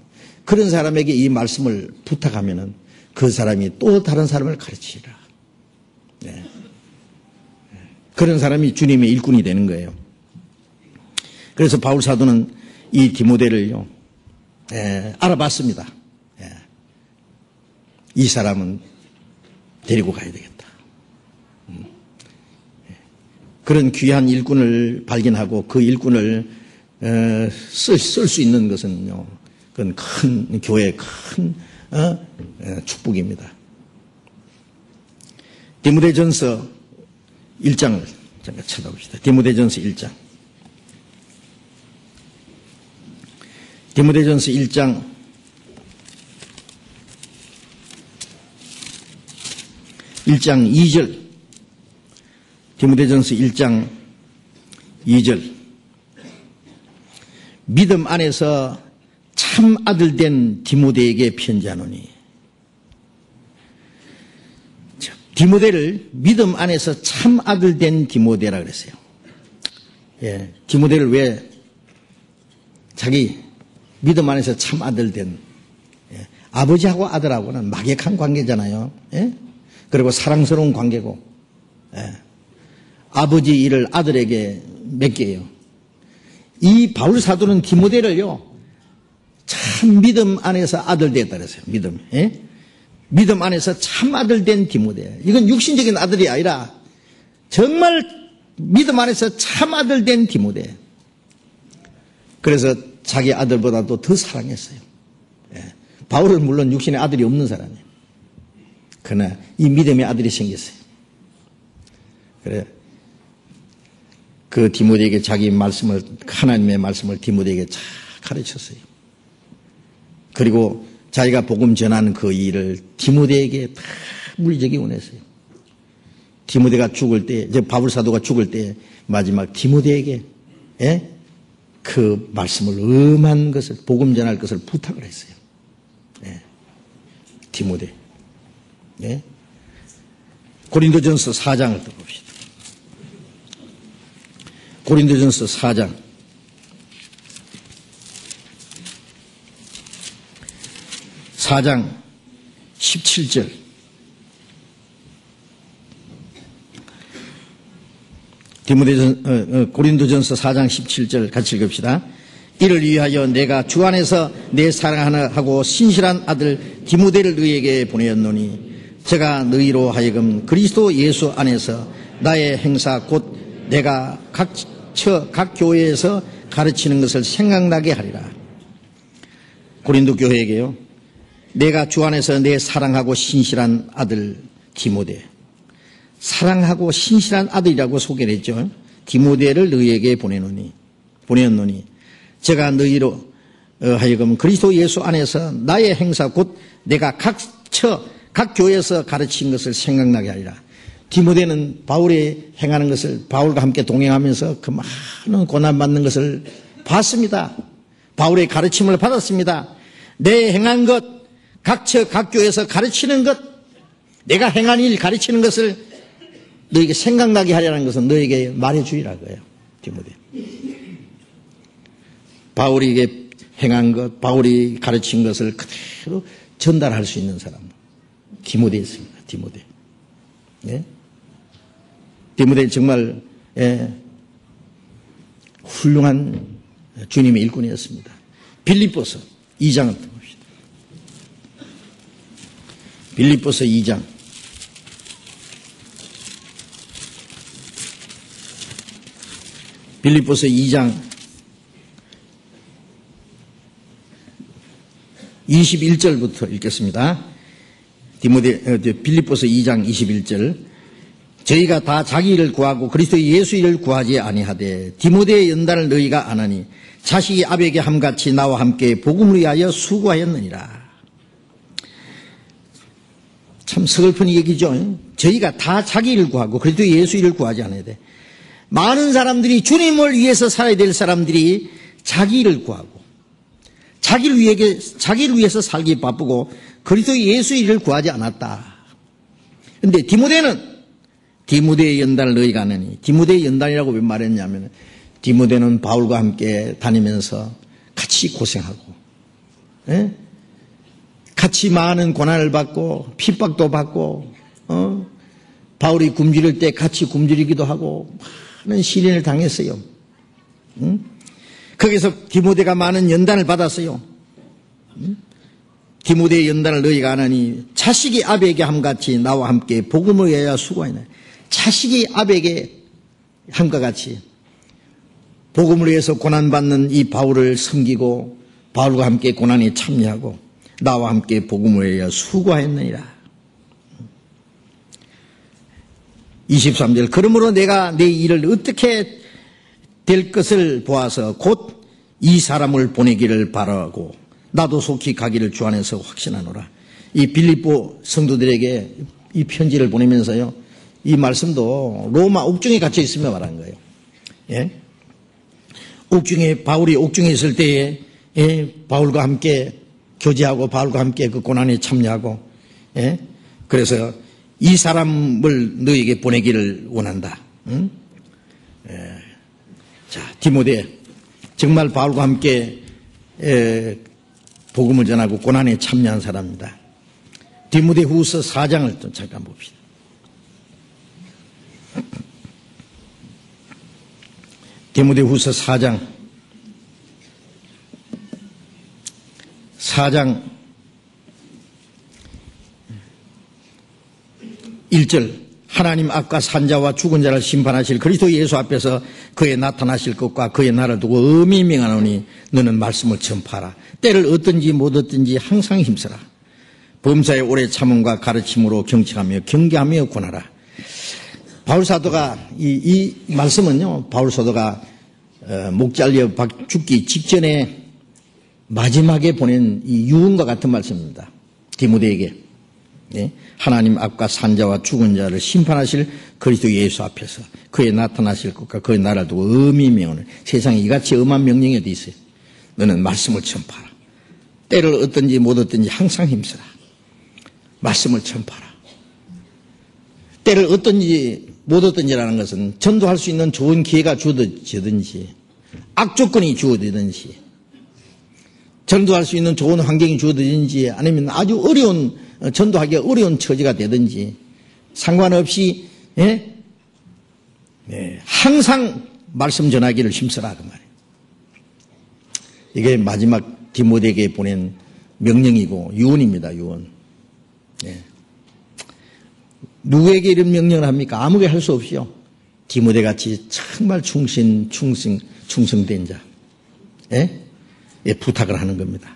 Speaker 1: 그런 사람에게 이 말씀을 부탁하면은 그 사람이 또 다른 사람을 가르치리라. 그런 사람이 주님의 일꾼이 되는 거예요. 그래서 바울 사도는 이 디모데를요, 알아봤습니다. 이 사람은 데리고 가야 되겠다. 그런 귀한 일꾼을 발견하고 그 일꾼을 쓸 수 있는 것은요, 그건 큰 교회의 큰 축복입니다. 디모데전서 1장을 잠깐 찾아봅시다. 디모데전서 1장. 디모데전서 1장 2절. 디모데전서 1장 2절. 믿음 안에서 참 아들 된 디모데에게 편지하노니. 디모데를 믿음 안에서 참 아들 된 디모데라 그랬어요. 디모데를 왜 자기 믿음 안에서 참 아들 된, 아버지하고 아들하고는 막역한 관계잖아요. 그리고 사랑스러운 관계고, 아버지 일을 아들에게 맡겨요. 이 바울 사도는 디모데를요, 참 믿음 안에서 아들 됐다 그랬어요. 믿음 안에서 참 아들 된 디모데. 이건 육신적인 아들이 아니라 정말 믿음 안에서 참 아들 된 디모데. 그래서 자기 아들보다도 더 사랑했어요. 바울은 물론 육신의 아들이 없는 사람이에요. 그러나 이 믿음의 아들이 생겼어요. 그래, 그 디모데에게 자기 말씀을, 하나님의 말씀을 디모데에게 잘 가르쳤어요. 그리고 자기가 복음 전하는 그 일을 디모데에게 다 물리적이 원했어요. 디모데가 죽을 때, 바울 사도가 죽을 때 마지막 디모데에게 그 말씀을 엄한 것을, 복음 전할 것을 부탁을 했어요. 디모데. 고린도전서 4장을 또 봅시다. 고린도전서 4장. 4장 17절. 고린도전서 4장 17절 같이 읽읍시다. 이를 위하여 내가 주 안에서 내 사랑하고 신실한 아들 디모데를 너희에게 보내었노니 제가 너희로 하여금 그리스도 예수 안에서 나의 행사 곧 내가 각 교회에서 가르치는 것을 생각나게 하리라. 고린도 교회에게요, 내가 주 안에서 내 사랑하고 신실한 아들 디모데, 사랑하고 신실한 아들이라고 소개를 했죠. 디모데를 너희에게 보내었노니 제가 너희로 하여금 그리스도 예수 안에서 나의 행사 곧 내가 각 교회에서 가르친 것을 생각나게 하리라. 디모데는 바울이 행하는 것을, 바울과 함께 동행하면서 그 많은 고난받는 것을 봤습니다. 바울의 가르침을 받았습니다. 내 행한 것, 각 교회에서 가르치는 것, 내가 행한 일 가르치는 것을 너에게 생각나게 하려는 것은 너에게 말해주리라고요. 디모데. 바울에게 행한 것, 바울이 가르친 것을 그대로 전달할 수 있는 사람, 디모데였습니다. 디모데. 디모데 정말 훌륭한 주님의 일꾼이었습니다. 빌립보서 2장을 봅시다. 빌립보서 2장. 빌립보서 2장 21절부터 읽겠습니다. 빌립보서 2장 21절. 저희가 다 자기 일을 구하고 그리스도 예수 일을 구하지 아니하되 디모데의 연단을 너희가 안하니 자식이 아베에게 함같이 나와 함께 복음을 위하여 수고하였느니라. 참 서글픈 얘기죠. 저희가 다 자기 일을 구하고 그리스도 예수 일을 구하지 않아야 돼. 많은 사람들이 주님을 위해서 살아야 될 사람들이 자기 일을 구하고 자기를 위해서 살기 바쁘고 그리스도 예수 일을 구하지 않았다. 그런데 디모데의 연단을 너희가 아느니, 디모데의 연단이라고 왜 말했냐면 디모데는 바울과 함께 다니면서 같이 고생하고, 예? 같이 많은 고난을 받고 핍박도 받고, 바울이 굶주릴 때 같이 굶주리기도 하고 많은 시련을 당했어요. 거기서 디모데가 많은 연단을 받았어요. 디모데의 연단을 너희가 아느니 자식이 아베에게 함같이 나와 함께 복음을 위하여 수고하였느니라. 자식이 아베에게 함과 같이 복음을 위해서 고난받는 이 바울을 섬기고 바울과 함께 고난에 참여하고 나와 함께 복음을 위하여 수고하였느니라. 23절. 그러므로 내가 내 일을 어떻게 될 것을 보아서 곧 이 사람을 보내기를 바라고 나도 속히 가기를 주 안에서 확신하노라. 이 빌립보 성도들에게 이 편지를 보내면서요, 이 말씀도 로마 옥중에 갇혀 있으며 말한 거예요. 예? 바울이 옥중에 있을 때에, 예? 바울과 함께 교제하고 바울과 함께 그 고난에 참여하고, 예? 그래서 이 사람을 너에게 보내기를 원한다. 응? 예. 자, 디모데. 정말 바울과 함께, 복음을 전하고 고난에 참여한 사람입니다. 디모데 후서 4장을 좀 잠깐 봅시다. 디모데 후서 4장 1절. 하나님 앞과 산자와 죽은 자를 심판하실 그리스도 예수 앞에서 그에 나타나실 것과 그의 나를 두고 엄히 명하노니 너는 말씀을 전파하라. 때를 얻든지 못 얻든지 항상 힘쓰라. 범사의 오래 참음과 가르침으로 경청하며 경계하며 권하라. 바울 사도가 이 말씀은요, 바울 사도가 목 잘려 죽기 직전에 마지막에 보낸 이 유언과 같은 말씀입니다. 디모데에게. 예? 하나님 앞과 산자와 죽은 자를 심판하실 그리스도 예수 앞에서 그에 나타나실 것과 그의 나라를 두고 엄히 명하는 세상에 이같이 엄한 명령이 어디 있어요. 너는 말씀을 전파하라. 때를 얻든지 못 얻든지 항상 힘쓰라. 말씀을 전파하라. 때를 얻든지 못 얻든지라는 것은 전도할 수 있는 좋은 기회가 주어지든지 악조건이 주어지든지 전도할 수 있는 좋은 환경이 주어지든지 아니면 아주 전도하기 어려운 처지가 되든지 상관없이, 예? 예, 항상 말씀 전하기를 힘쓰라 그 말이에요. 이게 마지막 디모데에게 보낸 명령이고 유언입니다. 유언. 예. 누구에게 이런 명령을 합니까? 아무게 할 수 없이요. 디모데같이 정말 충성된 자, 예? 예, 부탁을 하는 겁니다.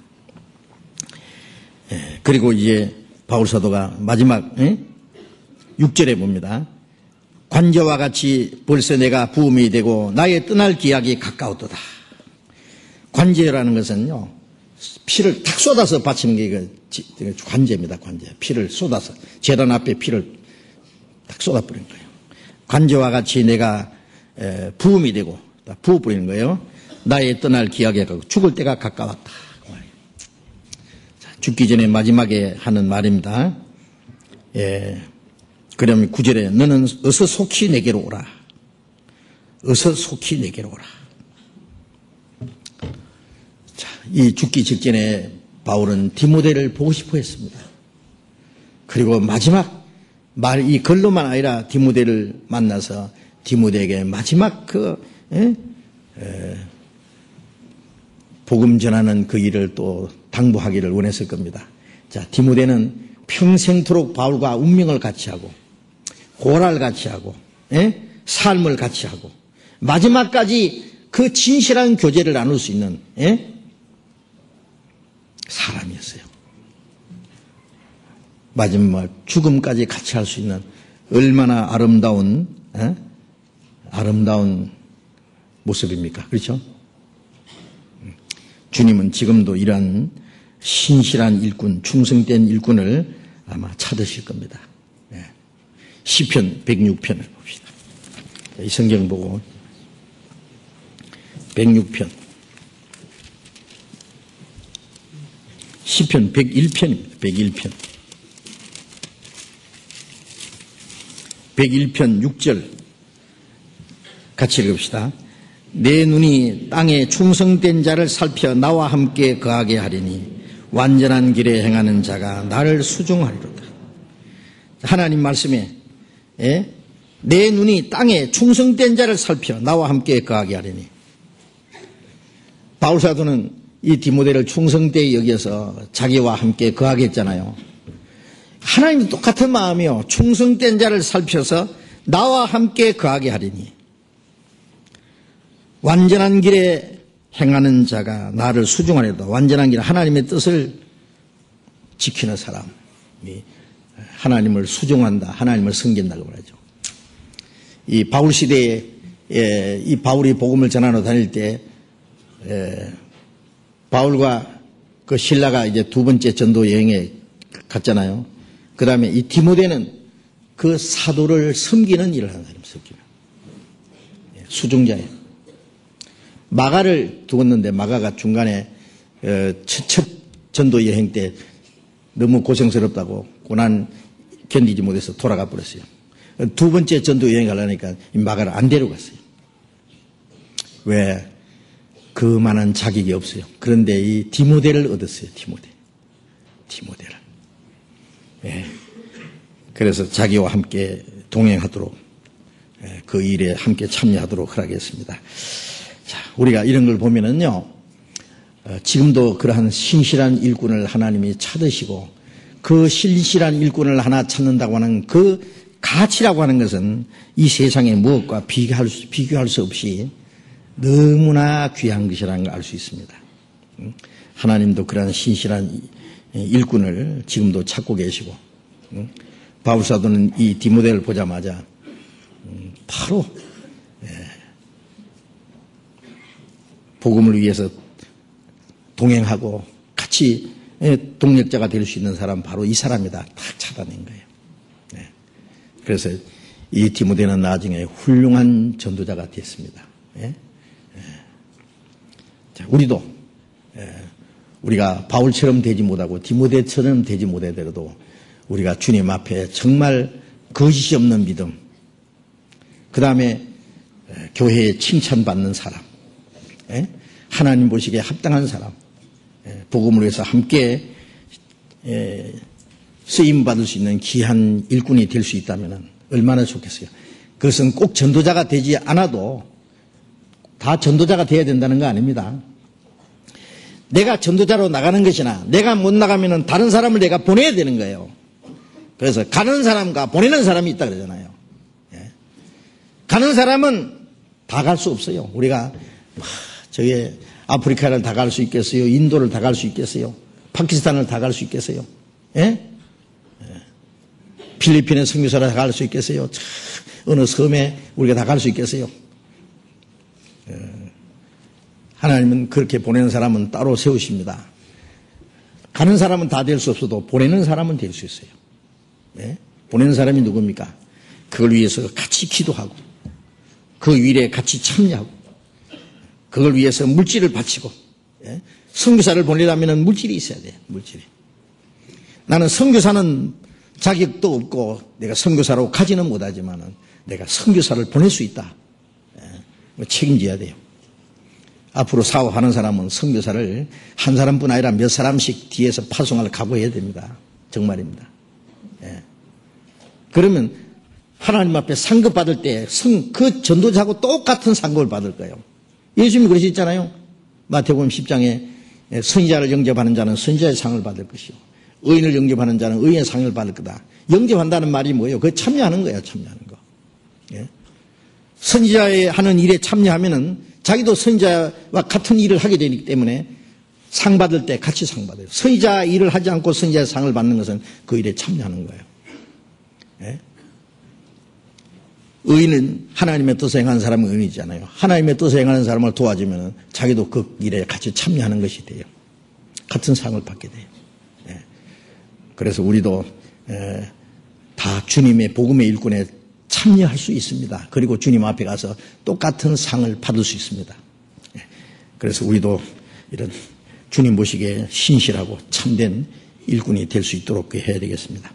Speaker 1: 예, 그리고 이제 바울 사도가 마지막 6절에 봅니다. 관제와 같이 벌써 내가 부음이 되고 나의 떠날 기약이 가까웠도다. 관제라는 것은요, 피를 탁 쏟아서 바치는 게 관제입니다. 관제. 피를 쏟아서 제단 앞에 피를 탁 쏟아버리는 거예요. 관제와 같이 내가 부음이 되고 부어버리는 거예요. 나의 떠날 기약이 가까워 죽을 때가 가까웠다. 죽기 전에 마지막에 하는 말입니다. 예. 그러면 9절에 너는 어서 속히 내게로 오라. 어서 속히 내게로 오라. 자, 이 죽기 직전에 바울은 디모데를 보고 싶어 했습니다. 그리고 마지막 이 글로만 아니라 디모데를 만나서 디모데에게 마지막 복음 전하는 그 일을 또 당부하기를 원했을 겁니다. 자, 디모데는 평생토록 바울과 운명을 같이 하고 고라를 같이 하고 삶을 같이 하고 마지막까지 그 진실한 교제를 나눌 수 있는 사람이었어요. 마지막 죽음까지 같이 할 수 있는 얼마나 아름다운 모습입니까? 그렇죠? 주님은 지금도 이러한 신실한 일꾼, 충성된 일꾼을 아마 찾으실 겁니다. 시편 106편을 봅시다. 이 성경 보고 106편 시편 101편입니다. 101편 6절 같이 읽읍시다. 내 눈이 땅에 충성된 자를 살펴 나와 함께 거하게 하리니 완전한 길에 행하는 자가 나를 수종하리로다. 하나님 말씀에 내 눈이 땅에 충성된 자를 살펴 나와 함께 거하게 하리니, 바울 사도는 이 디모데를 충성되게 여겨서 자기와 함께 거하게 했잖아요. 하나님도 똑같은 마음이요. 충성된 자를 살펴서 나와 함께 거하게 하리니 완전한 길에 행하는 자가 나를 수종하리로다. 완전한 길, 하나님의 뜻을 지키는 사람이 하나님을 수종한다, 하나님을 섬긴다고 말하죠. 이 바울 시대에 이 바울이 복음을 전하러 다닐 때 바울과 그 실라가 이제 두 번째 전도 여행에 갔잖아요. 그 다음에 이 디모데는 그 사도를 섬기는 일을 하는 사람이에요. 수종자예요. 마가를 두었는데 마가가 중간에 첫 전도 여행 때 너무 고생스럽다고 고난 견디지 못해서 돌아가 버렸어요. 두 번째 전도 여행 가려니까 이 마가를 안 데려갔어요. 왜? 그만한 자격이 없어요. 그런데 이 디모데를 얻었어요. 디모데를. 예. 그래서 자기와 함께 동행하도록, 그 일에 함께 참여하도록 허락했습니다. 자, 우리가 이런 걸 보면은요, 지금도 그러한 신실한 일꾼을 하나님이 찾으시고, 그 신실한 일꾼을 하나 찾는다고 하는 그 가치라고 하는 것은 이 세상의 무엇과 비교할 수 없이 너무나 귀한 것이라는 걸 알 수 있습니다. 하나님도 그러한 신실한 일꾼을 지금도 찾고 계시고, 바울 사도는 이 디모데를 보자마자 바로 복음을 위해서 동행하고 같이 동력자가 될 수 있는 사람, 바로 이 사람이다 딱 찾아낸 거예요. 그래서 이 디모데는 나중에 훌륭한 전도자가 됐습니다. 자, 우리도 우리가 바울처럼 되지 못하고 디모데처럼 되지 못하더라도 우리가 주님 앞에 정말 거짓이 없는 믿음, 그 다음에 교회에 칭찬받는 사람, 하나님 보시기에 합당한 사람, 복음을 위해서 함께 쓰임받을 수 있는 귀한 일꾼이 될 수 있다면 얼마나 좋겠어요. 그것은 꼭 전도자가 되지 않아도 다 전도자가 되어야 된다는 거 아닙니다. 내가 전도자로 나가는 것이나 내가 못 나가면 다른 사람을 내가 보내야 되는 거예요. 그래서 가는 사람과 보내는 사람이 있다 그러잖아요. 가는 사람은 다 갈 수 없어요. 우리가 저기 아프리카를 다 갈 수 있겠어요? 인도를 다 갈 수 있겠어요? 파키스탄을 다 갈 수 있겠어요? 필리핀의 선교사를 다 갈 수 있겠어요? 어느 섬에 우리가 다 갈 수 있겠어요? 하나님은 그렇게 보내는 사람은 따로 세우십니다. 가는 사람은 다 될 수 없어도 보내는 사람은 될 수 있어요. 보내는 사람이 누굽니까? 그걸 위해서 같이 기도하고 그 일에 같이 참여하고 그걸 위해서 물질을 바치고, 선교사를 보내려면 물질이 있어야 돼요. 물질이. 나는 선교사는 자격도 없고 내가 선교사로 가지는 못하지만 내가 선교사를 보낼 수 있다. 책임져야 돼요. 앞으로 사업하는 사람은 선교사를 한 사람뿐 아니라 몇 사람씩 뒤에서 파송할 각오해야 됩니다. 정말입니다. 그러면 하나님 앞에 상급 받을 때 그 전도자하고 똑같은 상급을 받을 거예요. 예수님이 그러셨잖아요. 마태복음 10장에 선지자를 영접하는 자는 선지자의 상을 받을 것이요, 의인을 영접하는 자는 의인의 상을 받을 거다. 영접한다는 말이 뭐예요? 그거 참여하는 거예요, 참여하는 거. 예? 선지자의 하는 일에 참여하면은 자기도 선지자와 같은 일을 하게 되기 때문에 상 받을 때 같이 상 받아요. 선지자 일을 하지 않고 선지자의 상을 받는 것은 그 일에 참여하는 거예요. 예? 의인은 하나님의 뜻을 행하는 사람은 의인이잖아요. 하나님의 뜻을 행하는 사람을 도와주면 자기도 그 일에 같이 참여하는 것이 돼요. 같은 상을 받게 돼요. 예. 그래서 우리도 다 주님의 복음의 일꾼에 참여할 수 있습니다. 그리고 주님 앞에 가서 똑같은 상을 받을 수 있습니다. 예. 그래서 우리도 이런 주님 보시기에 신실하고 참된 일꾼이 될 수 있도록 해야 되겠습니다.